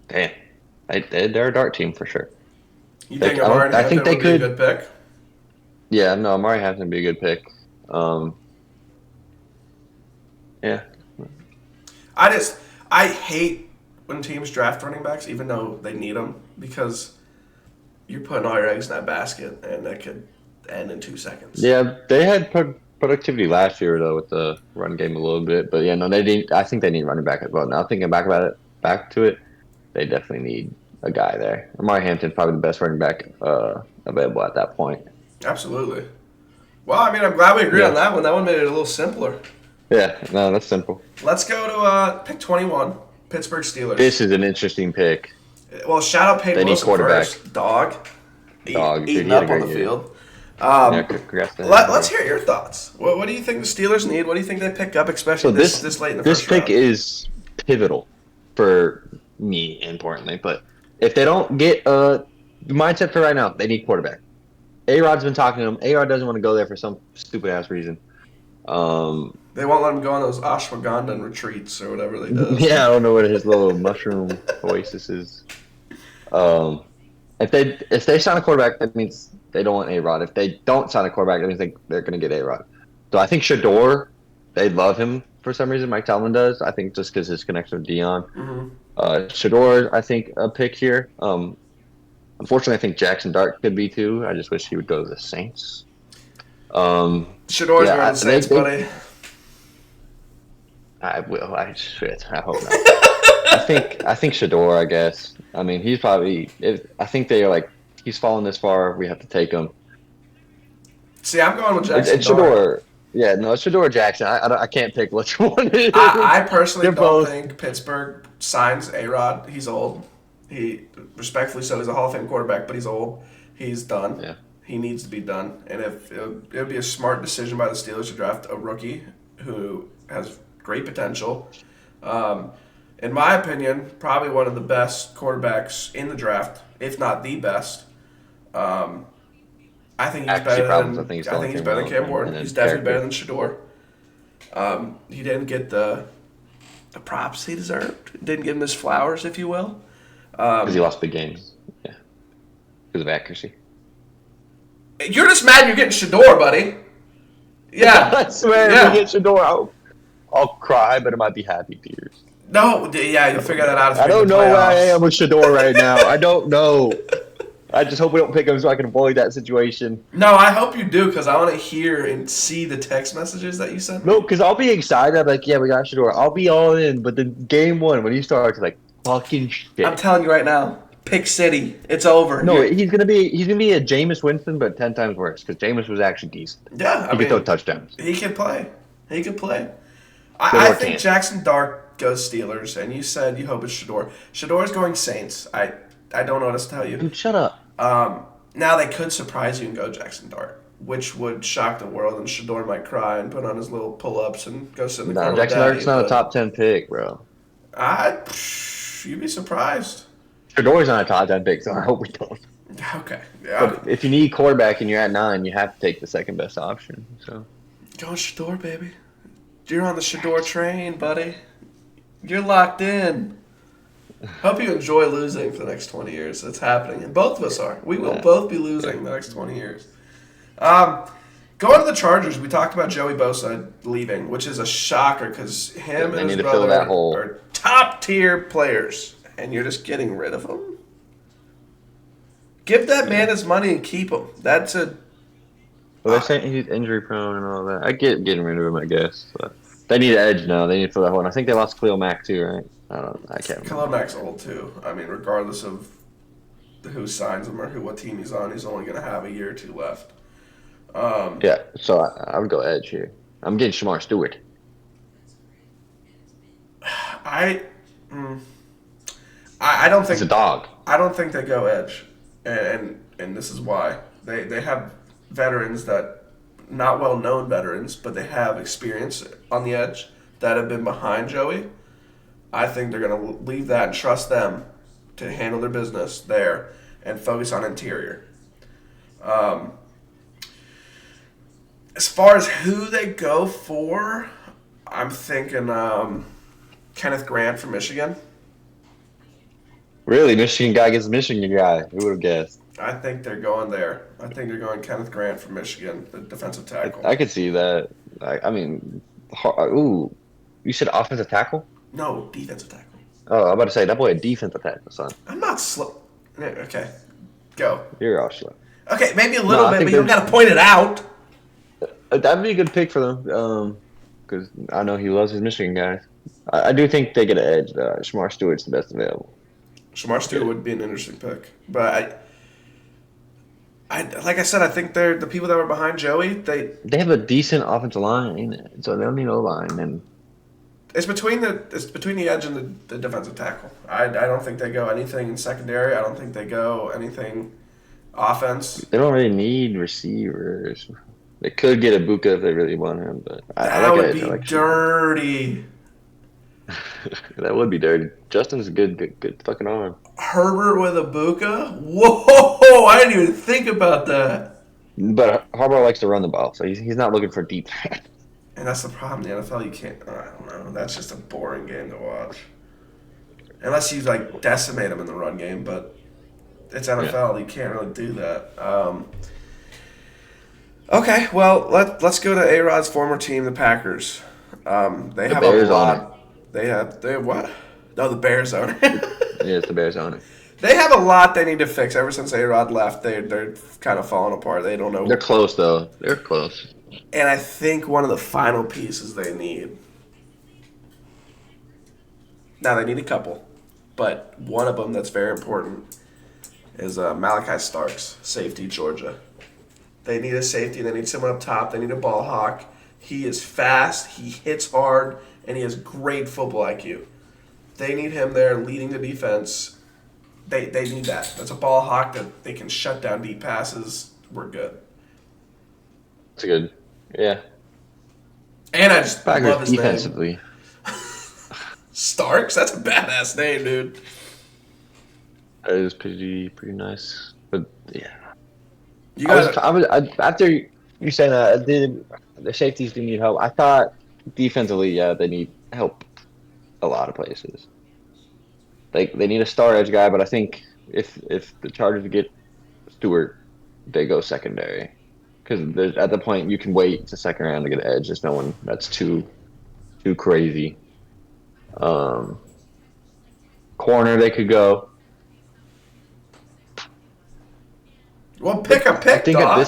Damn. They're a dark team for sure. You think Amari Hampton would be a good pick? Yeah, no, Amari Hampton would be a good pick. Yeah. I hate when teams draft running backs, even though they need them, because you're putting all your eggs in that basket, and that could end in 2 seconds. Yeah, they had productivity last year though with the run game a little bit, but yeah, no, they didn't. I think they need running back as well. Now thinking back to it, they definitely need a guy there. Amari Hampton's probably the best running back available at that point. Absolutely. Well, I mean, I'm glad we agreed on that one. That one made it a little simpler. Yeah, no, that's simple. Let's go to pick 21, Pittsburgh Steelers. This is an interesting pick. Well, shout out Peyton Wilson first. Dog. Eating up on the field. Let's hear your thoughts. What do you think the Steelers need? What do you think they pick up, especially this late in the first round? This pick is pivotal for me, importantly. But if they don't get the mindset for right now, they need quarterback. A-Rod's been talking to him. A-Rod doesn't want to go there for some stupid-ass reason. They won't let him go on those ashwagandha retreats or whatever they do. Yeah, I don't know what his little mushroom oasis is. If they sign a quarterback, that means they don't want A-Rod. If they don't sign a quarterback, that means they're going to get A-Rod. So I think Shador, they love him for some reason. Mike Tomlin does. I think just because his connection with Dion. Shador, I think, a pick here. Unfortunately, I think Jackson Dart could be too. I just wish he would go to the Saints. Shador's going to the Saints, buddy. I will. I hope not. I think Shador, I guess. I mean, he's probably. I think they are like, he's fallen this far. We have to take him. See, I'm going with Jackson Shador. Yeah, no, it's Shador Jackson. I can't pick which one it I is. personally They're don't both. think Pittsburgh signs A-Rod. He's old. He respectfully so he's a Hall of Fame quarterback, but he's old. He's done. Yeah. He needs to be done. And if it would be a smart decision by the Steelers to draft a rookie who has great potential. In my opinion, probably one of the best quarterbacks in the draft, if not the best. I think he's Accuracy better problems. I than think he's I still think in he's Cam better than Ward, Cam Ward. and then He's definitely better character. than Shador. He didn't get the props he deserved. Didn't give him his flowers, if you will. Because he lost big games. Yeah. Because of accuracy. You're just mad you're getting Shador, buddy. Yeah. I swear, if Yeah. we get Shador, I'll cry, but it might be happy tears. No, yeah, you'll figure that out if we I make don't the know where I playoffs. am with Shador right now. I don't know. I just hope we don't pick him so I can avoid that situation. No, I hope you do because I want to hear and see the text messages that you sent me. No, because I'll be excited. I'm like, yeah, we got Shador. I'll be all in. But then game one, when he starts, like, fucking shit. I'm telling you right now, pick City. It's over. No, he's gonna be a Jameis Winston, but 10 times worse because Jameis was actually decent. Yeah, He could throw touchdowns. He can play. He can play. Shador I think can't. Jackson Dart goes Steelers, and you said you hope it's Shador. Shador's going Saints. I don't know what else to tell you. Dude, shut up. Now they could surprise you and go Jackson Dart, which would shock the world, and Shador might cry and put on his little pull-ups and go sit in the No, corner. Jackson with Dart's not a Daddy, top 10 pick, bro. You'd be surprised. Shador's not a top 10 pick, so I hope we don't. Okay. Yeah. But if you need quarterback and you're at 9, you have to take the second best option. So Going Shador, baby. You're on the Shador train, buddy. You're locked in. Hope you enjoy losing for the next 20 years. It's happening. And both of us are. We will both be losing the next 20 years. Going to the Chargers, we talked about Joey Bosa leaving, which is a shocker because him They and his need to fill brother that hole. are top-tier players, and you're just getting rid of him? Give that man his money and keep him. That's a... Well, they're saying he's injury prone and all that. I get getting rid of him, I guess. But they need an edge now. They need to fill that hole. And I think they lost Khalil Mack too, right? I can't remember. Khalil Mack's old, too. I mean, regardless of who signs him or what team he's on, he's only going to have a year or two left. Yeah, so I would go edge here. I'm getting Shamar Stewart. I don't think He's a dog. I don't think they go edge, and this is why they have veterans that not well known veterans, but they have experience on the edge that have been behind Joey. I think they're going to leave that and trust them to handle their business there and focus on interior. As far as who they go for, I'm thinking Kenneth Grant from Michigan. Really, Michigan guy gets Michigan guy. Who would have guessed? I think they're going there. I think they're going Kenneth Grant from Michigan, the defensive tackle. I could see that. I mean, ooh, you said offensive tackle? No, defensive tackle. Oh, I'm about to say that boy a defensive tackle, son. I'm not slow. Okay, go. You're all slow. Okay, maybe a little I bit, think but you don't they're- got to point it out. That'd be a good pick for them, because I know he loves his Michigan guys. I do think they get an edge, though. Shamar Stewart's the best available. Shamar Stewart would be an interesting pick, but I like I said, I think they're the people that were behind Joey. They have a decent offensive line, so they don't need O-line. And It's between the edge and the defensive tackle. I don't think they go anything in secondary. I don't think they go anything offense. they don't really need receivers. They could get a Buka if they really want him, but I That like would edge. be I like dirty. that would be dirty. Justin's a good fucking arm. Herbert with a Buka? Whoa! I didn't even think about that. But Harbaugh likes to run the ball, so he's not looking for deep. And that's the problem. In the NFL, you can't. I don't know. That's just a boring game to watch. Unless you like decimate them in the run game, but it's NFL. You can't really do that. Okay, well let's go to A-Rod's former team, the Packers. They have Bears a own lot. They have what? No, the Bears own it. Yeah, it's the Bears on it. They have a lot they need to fix. Ever since A-Rod left, they're kind of falling apart. They don't know. They're close though. They're close. And I think one of the final pieces they need. Now they need a couple, but one of them that's very important is Malachi Starks, safety, Georgia. They need a safety. They need someone up top. They need a ball hawk. He is fast, he hits hard, and he has great football IQ. They need him there leading the defense. They need that. That's a ball hawk that they can shut down deep passes. We're good. It's good. Yeah. And I just Packers love his name. defensively. Starks? That's a badass name, dude. That is pretty nice. But yeah. You got after you saying that, the safeties do need help. I thought defensively, yeah, they need help a lot of places. They need a star edge guy, but I think if the Chargers get Stewart, they go secondary because at the point you can wait the second round to get an edge. There's no one that's too crazy. Corner they could go. Well, pick a pick, I think dog.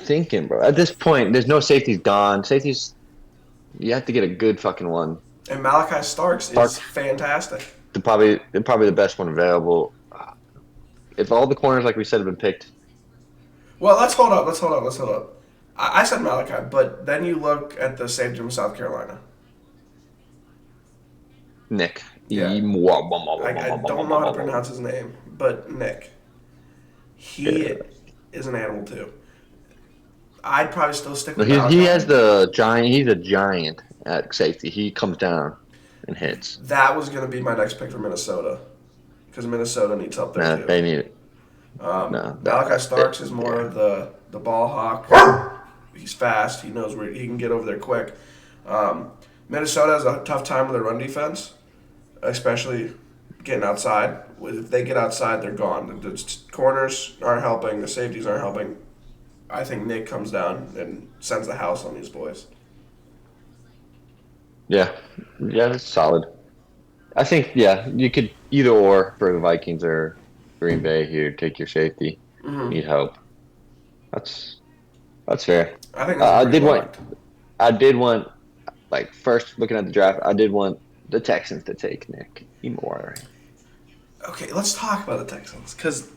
thinking, bro. At this point, there's no safeties gone. Safeties, you have to get a good fucking one. And Malachi Starks is fantastic. They're probably the best one available. If all the corners, like we said, have been picked. Well, let's hold up. I said Malachi, but then you look at the safety from South Carolina. Nick. Yeah. I don't know how to pronounce his name, but Nick. He is an animal too. I'd probably still stick with Malachi. He has the giant. He's a giant at safety. He comes down and hits. That was going to be my next pick for Minnesota, because Minnesota needs help there too. They need it. Malachi Starks is more of the ball hawk. He's fast. He knows where he can get over there quick. Minnesota has a tough time with their run defense, especially getting outside. If they get outside, they're gone. The corners aren't helping. The safeties aren't helping. I think Nick comes down and sends the house on these boys. Yeah, that's solid. I think, you could either or for the Vikings or Green Bay here. Take your safety. Mm-hmm. Need help. That's fair. I think that's I did want, like, first looking at the draft, I did want the Texans to take Nick Emore. Okay, let's talk about the Texans, because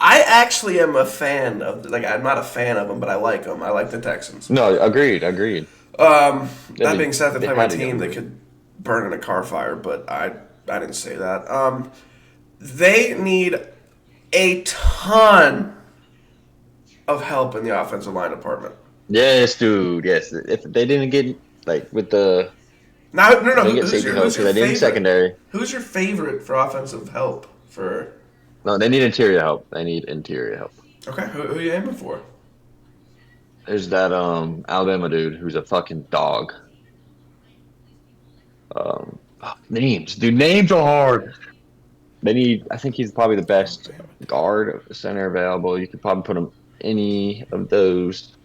I actually am a fan of, I'm not a fan of them, but I like them. I like the Texans. No, agreed. That being said, they play my team, they could burn in a car fire, but I didn't say that. They need a ton of help in the offensive line department. Yes, dude. Yes, if they didn't get with the no. Who's your favorite? Secondary. Who's your favorite for offensive help? No, they need interior help. Okay, who are you aiming for? There's that Alabama dude who's a fucking dog. Names are hard. I think he's probably the best guard center available. You could probably put him any of those.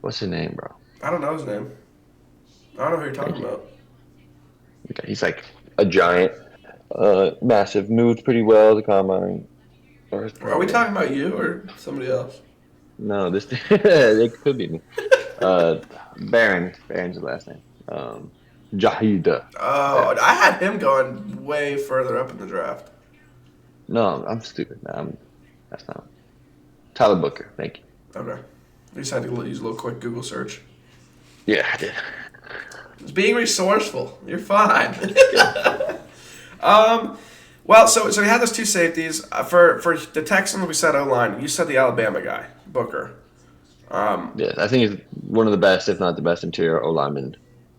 What's his name, bro? I don't know his name. I don't know who you're talking about. Okay, he's like a giant, massive, moves pretty well to combine. Are we talking about you or somebody else? No, it could be me. Baron's the last name. Jahida. Oh, I had him going way further up in the draft. No, I'm stupid. That's not. Tyler Booker, thank you. Okay. You just had to use a little quick Google search. Yeah, I did. It's being resourceful. You're fine. Well, so we had those two safeties. For the Texans, we said O-line. You said the Alabama guy, Booker. Yeah, I think he's one of the best, if not the best, interior O-lineman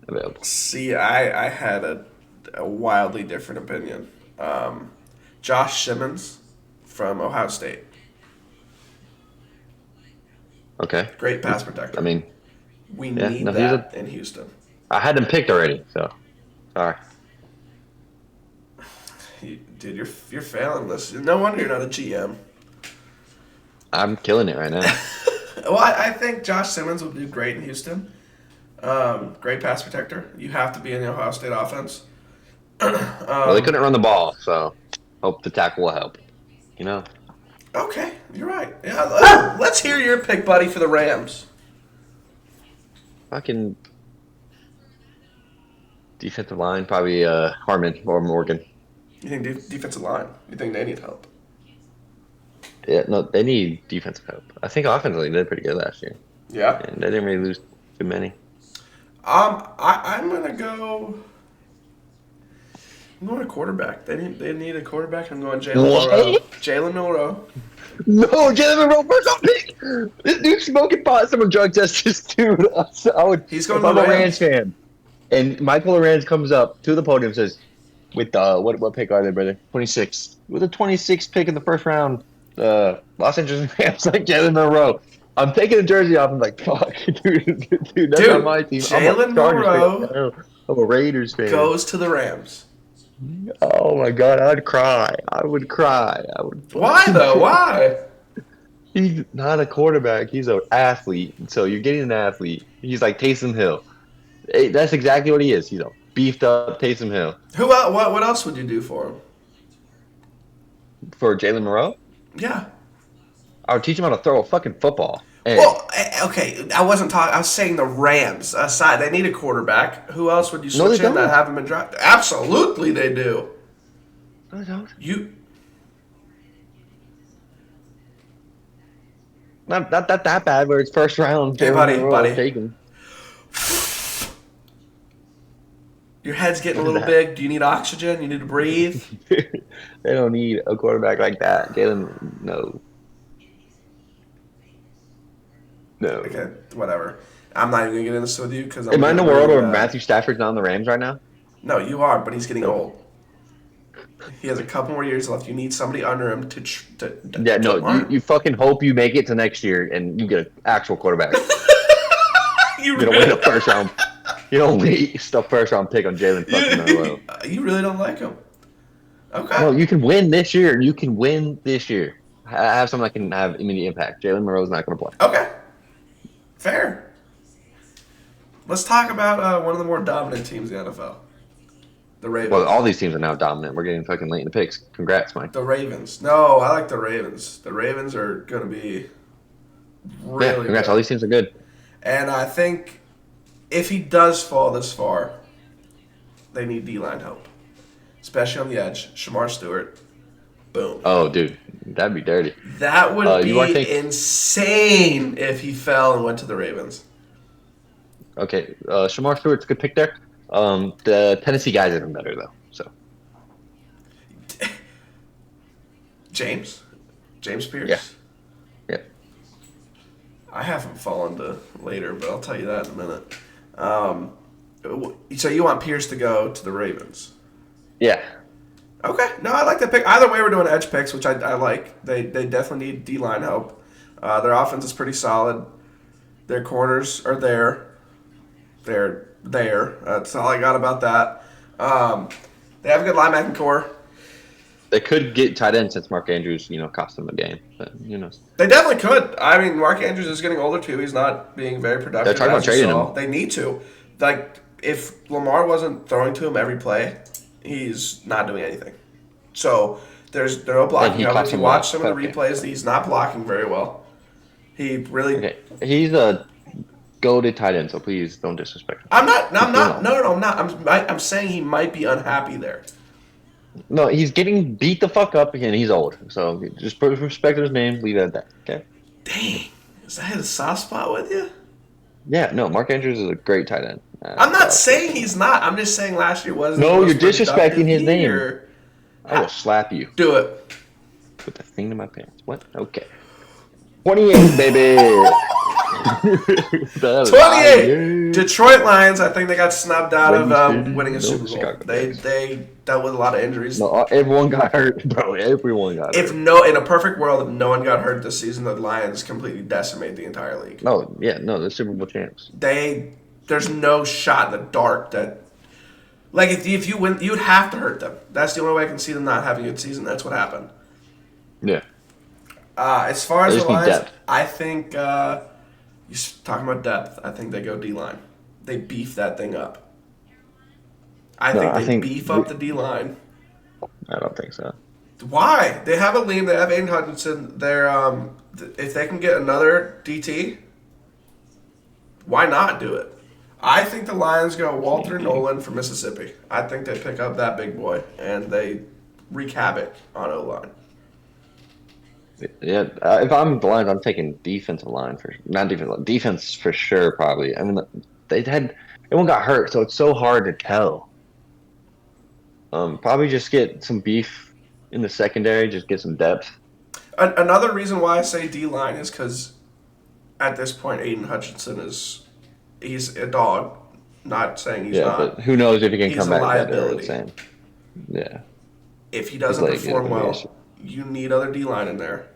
available. See, I had a wildly different opinion. Josh Simmons from Ohio State. Okay. Great pass protector. I mean, we need that in Houston. I had him picked already, so sorry. Dude, you're failing this. No wonder you're not a GM. I'm killing it right now. Well, I think Josh Simmons would do great in Houston. Great pass protector. You have to be in the Ohio State offense. Well, they couldn't run the ball, so hope the tackle will help. Okay, you're right. Yeah, let's hear your pick, buddy, for the Rams. Fucking defensive line, probably Harmon or Morgan. You think defensive line? You think they need help? Yeah, no, they need defensive help. I think offensively they did pretty good last year. Yeah. and they didn't really lose too many. I'm gonna go. I'm going to quarterback. They need a quarterback. I'm going Jalen Milroe. What? Jalen Milroe. No, Jalen Monroe first round pick. This dude smoking pot, someone drug test this dude. I would, He's going if to I'm the a Rams Rams. fan, and Michael Lorenz comes up to the podium and says, "With what pick are they, brother? 26. With a 26 pick in the first round, Los Angeles Rams like Jalen Monroe." I'm taking a jersey off. I'm like, "Fuck, dude, that's not Dude, my team. I'm a Jalen Chargers fan. Milroe I'm a Raiders fan." goes to the Rams. Oh my God, I'd cry. I would cry. I would Why fucking though? cry. Why? He's not a quarterback. He's an athlete. So you're getting an athlete. He's like Taysom Hill. Hey, that's exactly what he is. He's a beefed up Taysom Hill. Who? What else would you do for him? For Jalen Moreau, Yeah. I would teach him how to throw a fucking football. And Well, okay. I wasn't talking. I was saying the Rams aside. They need a quarterback. Who else would you no, they switch in that don't. haven't been drafted? Absolutely, they do. No, they don't. You. Not that bad. Where it's first round, Hey, Jalen Moreau buddy. taken. Your head's getting a What is little that? big. Do you need oxygen? You need to breathe. They don't need a quarterback like that. Jalen, no, no. Okay, whatever. I'm not even gonna get into this with you because I'm. Am I in the getting world really, where Matthew Stafford's not on the Rams right now? No, you are, but he's getting Okay. old. He has a couple more years left. You need somebody under him Yeah, to no, learn. you fucking hope you make it to next year and you get an actual quarterback. You You don't win really, a first round. You don't waste a first round pick on Jalen fucking Monroe. you really don't like him. No, Okay. you can win this year. You can win this year. Have someone that can have immediate impact. Jalen Monroe's not going to play. Okay. Fair. Let's talk about one of the more dominant teams in the NFL. The Ravens. Well, all these teams are now dominant. We're getting fucking late in the picks. Congrats, Mike. The Ravens. No, I like the Ravens. The Ravens are going to be really Yeah, congrats. good. All these teams are good. And I think if he does fall this far, they need D-line help. Especially on the edge. Shamar Stewart. Boom. Oh, dude, that'd be dirty. That would you are be thinking- insane if he fell and went to the Ravens. Okay, Shamar Stewart's a good pick there. The Tennessee guys are even better though. So James Pierce. Yeah. Yeah. I haven't fallen to later, but I'll tell you that in a minute. So you want Pierce to go to the Ravens? yeah, Okay. No, I like that pick. Either way, we're doing edge picks, which I like. They definitely need D-line help. Their offense is pretty solid. Their corners are there. They're there. That's all I got about that. They have a good linebacking core. they could get tight end since Mark Andrews, cost them a game. But They definitely could. I mean, Mark Andrews is getting older too. He's not being very productive. They're talking about as you trading saw. him. They need to. Like, if Lamar wasn't throwing to him every play, he's not doing anything. So there's no blocking. he Of it. cost If you him watch what? some of the Okay. replays, he's not blocking very well. He really. okay, he's a goated tight end, so please don't disrespect him. I'm not. No, I'm not. No. No, I'm not. I'm saying he might be unhappy there. No, he's getting beat the fuck up and he's old. So just put respect his name, leave it at that. Okay. Dang, is that a soft spot with you? Yeah, no, Mark Andrews is a great tight end. I'm not saying he's not. I'm just saying last year wasn't. No, the most you're disrespecting productive his name. year. I will slap you. Do it. Put the thing to my pants. What? Okay. 28, baby. That is 28. high. Detroit Lions. I think they got snubbed out of Windy City. winning a No, Super Bowl. Chicago They Bears. they dealt with a lot of injuries. No, everyone got hurt, bro. Everyone got If hurt. no, in a perfect world, if no one got hurt this season, the Lions completely decimate the entire league. No, yeah, no, they're Super Bowl champs. There's no shot in the dark that, like, if you win, you'd have to hurt them. That's the only way I can see them not having a good season. That's what happened. Yeah. As far as They the just need Lions, depth. I think you're talking about depth. I think they go D line. They beef that thing up. I No, think I they think beef up the D line. I don't think so. Why? They have a Liam. They have Aiden Hutchinson. They're if they can get another DT, why not do it? I think the Lions go Walter Nolan from Mississippi. I think they pick up that big boy and they wreak havoc on O line. Yeah, if I'm the Lions, I'm taking defensive line for not defense for sure. Probably. I mean, they had everyone got hurt, so it's so hard to tell. Probably just get some beef in the secondary, just get some depth. Another reason why I say D line is because at this point, Aiden Hutchinson he's a dog. Not saying he's Yeah, not. but who knows if he can He's come a back that or the liability. same. Yeah, If he his doesn't leg is perform gonna be an issue. well, you need other D line in there.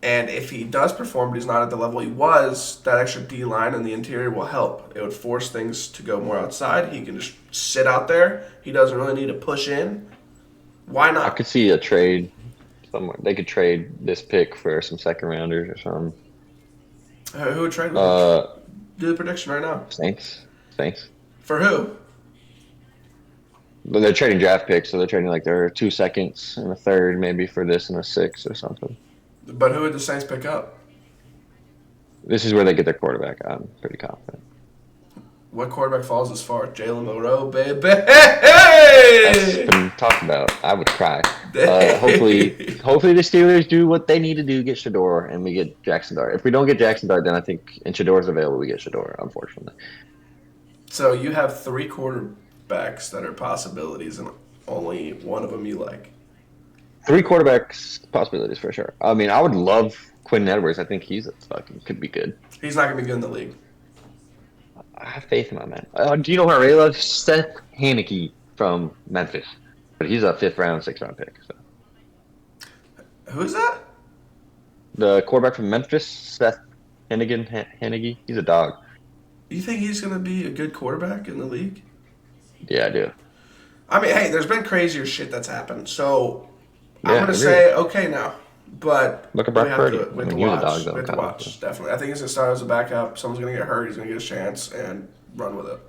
And if he does perform, but he's not at the level he was, that extra D line in the interior will help. It would force things to go more outside. He can just sit out there. He doesn't really need to push in. Why I not? could see a trade somewhere. They could trade this pick for some second rounders or something. Who would trade with him? Uh, Do the prediction right now. Saints. For who? But they're trading draft picks, so they're trading like their 2 seconds and a third, maybe for this and a six or something. But who would the Saints pick up? This is where they get their quarterback. I'm pretty confident. What quarterback falls as far? Jalen Monroe, baby. That's Hey! been talked about. I would cry. Hopefully, Hey! hopefully the Steelers do what they need to do, get Shador, and we get Jackson Dart. If we don't get Jackson Dart, then I think and Shador's available, we get Shador. Unfortunately, So you have three quarterbacks that are possibilities, and only one of them you like. 3 quarterbacks possibilities for sure. I mean, I would love Quinn Edwards. I think he's a fucking could be good. He's not gonna be good in the league. I have faith in my man. Do you know who I really love? Seth Haneke from Memphis, but he's a 5th round, 6th round pick. So Who's that? the quarterback from Memphis, Seth Haneke, he's a dog. You think he's gonna be a good quarterback in the league? Yeah, I do. I mean, hey, there's been crazier shit that's happened, so I'm Yeah, gonna agreed. say okay now. But Look at we Brock have Purdy. to I with the mean, he was a watch. dog though. With the Kind watch, definitely. I think he's gonna start as a backup. Someone's gonna get hurt. He's gonna get a chance and run with it.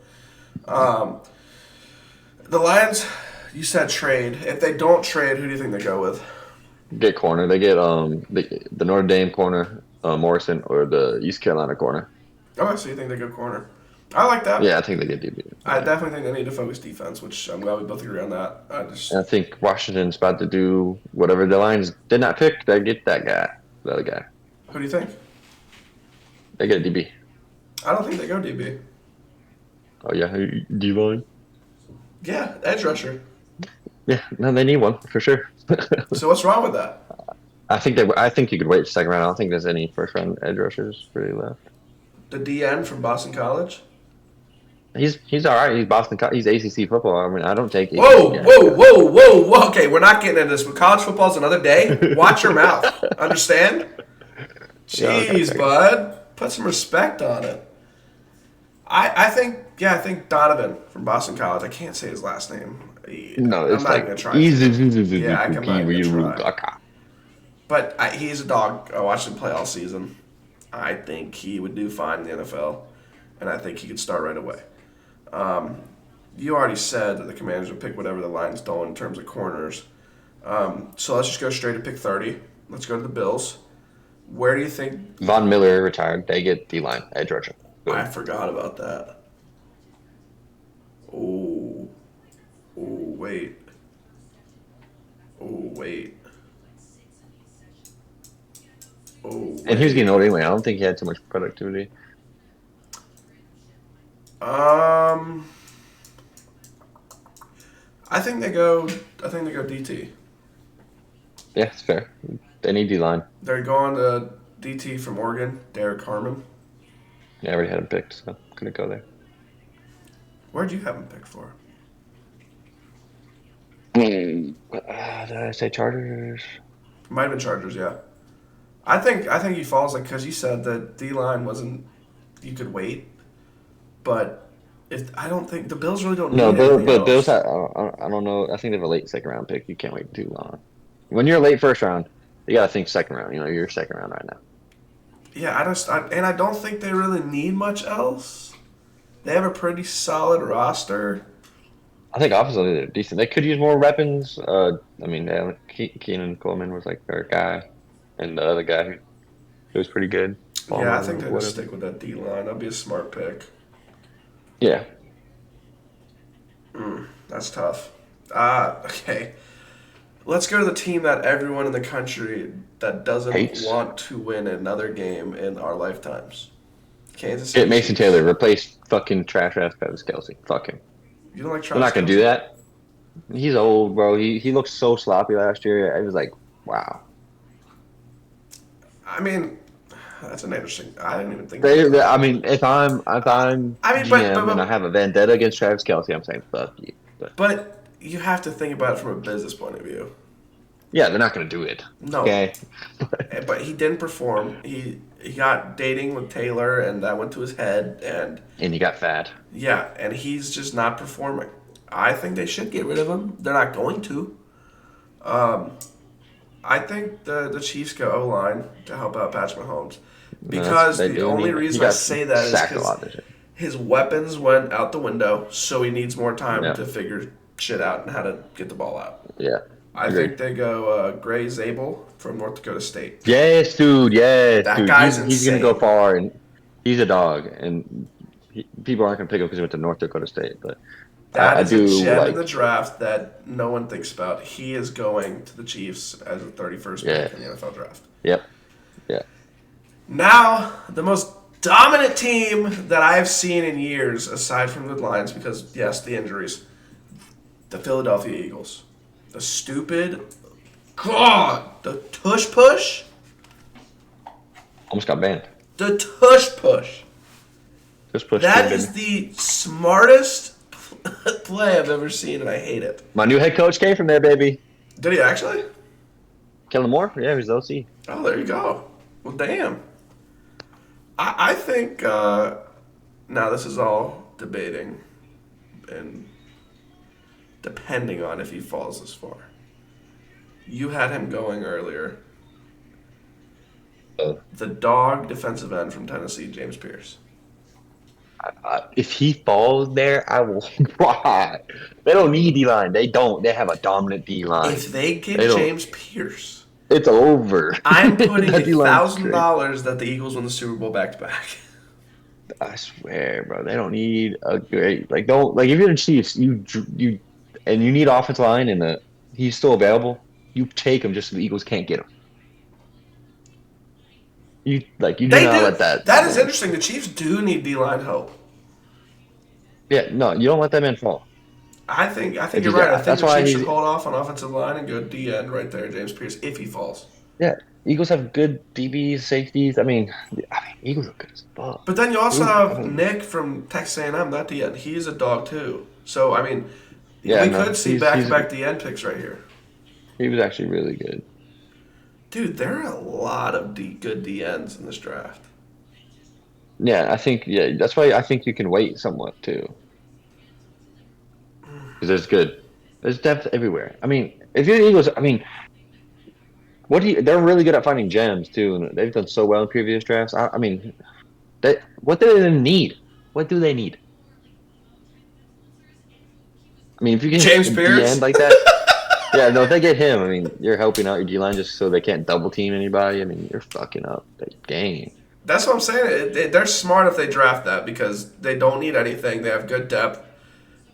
The Lions, you said trade. If they don't trade, who do you think they go with? Get corner. They get the Notre Dame corner, Morrison, or the East Carolina corner. Oh, so you think they go corner? I like that. Yeah, I think they get DB. I Yeah. definitely think they need to focus defense, which I'm glad we both agree on that. And I think Washington's about to do whatever the Lions did not pick. They get that guy, the other guy. Who do you think? They get a DB. I don't think they go DB. Oh yeah, D-line. Yeah, edge rusher. Yeah, no, they need one for sure. So what's wrong with that? I think you could wait 2nd round. I don't think there's any 1st round edge rushers really left. The DN from Boston College? He's all right. He's Boston. He's ACC football. I mean, I don't take. Whoa, ACC guys. whoa. Okay, we're not getting into this. But college football's another day. Watch your mouth. Understand? Yeah, Jeez, okay. bud. Put some respect on it. I think Donovan from Boston College. I can't say his last name. No, it's I'm not like even gonna try. easy. Yeah, I'm not even gonna try. But he's a dog. I watched him play all season. I think he would do fine in the NFL, and I think he could start right away. You already said that the Commanders would pick whatever the Lions don't in terms of corners. So let's just go straight to pick 30. Let's go to the Bills. Where do you think? Von Miller retired. They get D-line edge rusher. Boom. I forgot about that. Oh, wait. Oh, wait. Oh, And he was wait. getting old anyway. I don't think he had too much productivity. I think they go. I think they go DT. Yeah, it's fair. They need D-line. They're going to DT from Oregon, Derek Harmon. Yeah, I already had him picked, so couldn't go there. Where'd you have him picked for? Did I say Chargers? Might have been Chargers, yeah. I think he falls like because you said that D line wasn't. You could wait, but if I don't think the Bills really don't. No, need anything but Bills. else. I don't know. I think they have a late 2nd round pick. You can't wait too long. When you're a late 1st round, you gotta think 2nd round. You know, you're 2nd round right now. Yeah, I don't think they really need much else. They have a pretty solid roster. I think offensively they're decent. They could use more weapons. I mean, Keenan Coleman was like their guy, and the other guy who was pretty good. Yeah, I think they Whatever. just stick with that D line. That'd be a smart pick. Yeah. That's tough. Okay. Let's go to the team that everyone in the country that doesn't Hates. want to win another game in our lifetimes. Kansas City Get Mason Chiefs. Taylor. Replace fucking trash ass Travis Kelce. Fuck him. You don't like They're Travis not gonna do Kelce? that. He's old, bro. He looked so sloppy last year. I was like, wow. I mean, that's an interesting. I didn't even think about that. I mean, if I'm I mean, GM and I have a vendetta against Travis Kelce, I'm saying fuck you. but you have to think about it from a business point of view. Yeah, they're not gonna do it. No, Okay. but he didn't perform. He got dating with Taylor, and that went to his head, and And he got fat. yeah, and he's just not performing. I think they should get rid of him. They're not going to. I think the Chiefs go O line to help out Patrick Mahomes because They the do only need- reason he I got say that is sacked a because lot this year. his weapons went out the window, so he needs more time Yeah. to figure shit out and how to get the ball out. Yeah. I Agreed. think they go Gray Zabel from North Dakota State. Yes, dude. Yes, That dude. guy's He's gonna go insane. far, and he's a dog, and people aren't gonna pick him because he went to North Dakota State. But That I is do a gem like. in the draft that no one thinks about. He is going to the Chiefs as the 31st pick in the NFL draft. Yep. Yeah. Now, the most dominant team that I've seen in years, aside from the Lions, because, yes, the injuries, the Philadelphia Eagles. The stupid, God, the tush push, Almost got banned. the tush push. Just push. That team, is baby. the smartest play I've ever seen, and I hate it. My new head coach came from there, baby. Did he actually? Kellen Moore. Yeah, he's the OC. Oh, there you go. Well, damn. I think, now this is all debating and depending on if he falls this far. You had him going earlier. The dog defensive end from Tennessee, James Pierce. If he falls there, I will cry. They don't need D-line. They don't. They have a dominant D-line. If they get They don't- James Pierce, It's over. I'm putting That D-line's $1,000 that the Eagles win the Super Bowl back to back. I swear, bro. They don't need a great don't if you're the Chiefs, you and you need offensive line and he's still available. You take him just so the Eagles can't get him. You do They not do. let that. That is interesting. The Chiefs do need D-line help. Yeah, no, you don't let that man fall. I think If you're you right. got- I think that's the why Chiefs he's- should hold off on offensive line and go D-end right there, James Pierce, if he falls. Yeah, Eagles have good DBs, safeties. I mean, Eagles are good as fuck. But then you also Ooh, have I don't- Nick from Texas A&M, that D-end. He's a dog too. So, I mean, Yeah, we no, could see he's- back-to-back D-end picks right here. He was actually really good. Dude, there are a lot of good D-ends in this draft. Yeah, that's why I think you can wait somewhat too. Because there's depth everywhere. I mean, if you're the Eagles, I mean, they're really good at finding gems too, and they've done so well in previous drafts. I mean, what do they need? What do they need? I mean, if you get James a Pierce? DN like that, yeah, no, if they get him, I mean, you're helping out your D line just so they can't double team anybody. I mean, you're fucking up the game. That's what I'm saying. They're smart if they draft that because they don't need anything. They have good depth.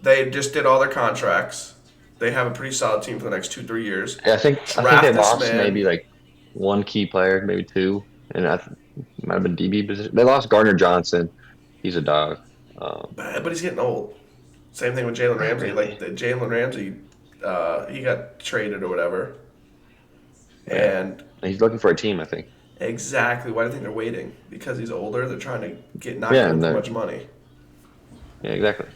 They just did all their contracts. They have a pretty solid team for the next 2-3 years. Yeah, I think Draft they this lost man. maybe like one key player, maybe two, and might have been DB position. They lost Gardner Johnson. He's a dog. But he's getting old. Same thing with Jalen Ramsey. Like Jalen Ramsey, he got traded or whatever. And He's looking for a team, I think. exactly. Why do you think they're waiting? Because he's older. They're trying to not Yeah, give him and too they're- much money. Yeah, exactly.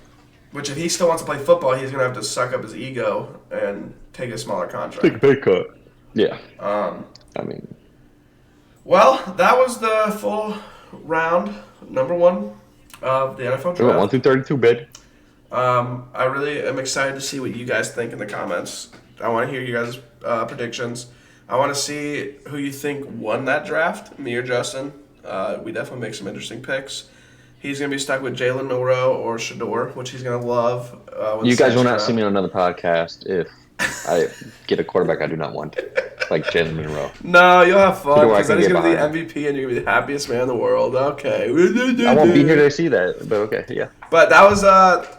Which, if he still wants to play football, he's going to have to suck up his ego and take a smaller contract. Take a pay cut. Yeah. I mean, Well, that was the full round, number one of the NFL we went 1 draft. through 32, baby. I really am excited to see what you guys think in the comments. I want to hear you guys' predictions. I want to see who you think won that draft, me or Justin. We definitely make some interesting picks. He's going to be stuck with Jalen Milroe or Shador, which he's going to love. You guys will not see me on another podcast if I get a quarterback I do not want, like Jalen Monroe. No, you'll have fun Shador, I because then can he's get going to be the behind. MVP and you're going to be the happiest man in the world. Okay. I won't be here to see that, but okay, yeah. But that was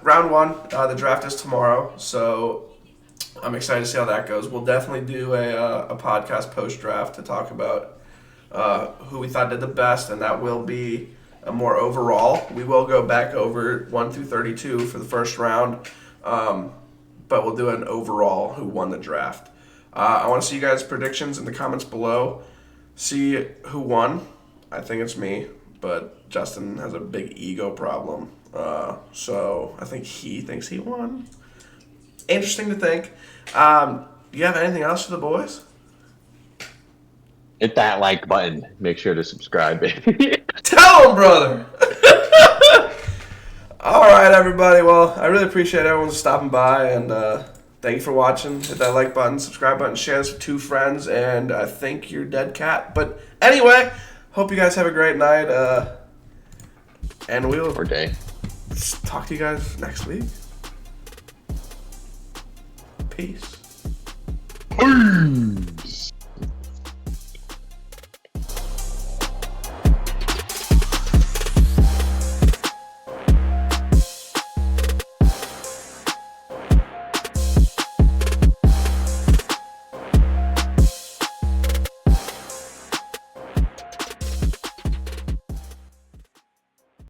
round one. The draft is tomorrow, so I'm excited to see how that goes. We'll definitely do a podcast post draft to talk about who we thought did the best, and that will be a more overall. We will go back over 1 through 32 for the first round, but we'll do an overall who won the draft. I want to see you guys' predictions in the comments below. See who won. I think it's me, but Justin has a big ego problem. So I think he thinks he won. Interesting to think. You have anything else for the boys? Hit that like button. Make sure to subscribe, baby. Tell them, brother! All right, everybody. Well, I really appreciate everyone stopping by, and thank you for watching. Hit that like button, subscribe button, share this with 2 friends, and I think you're dead cat. But anyway, hope you guys have a great night, and we will Or day. talk to you guys next week. Peace. Peace.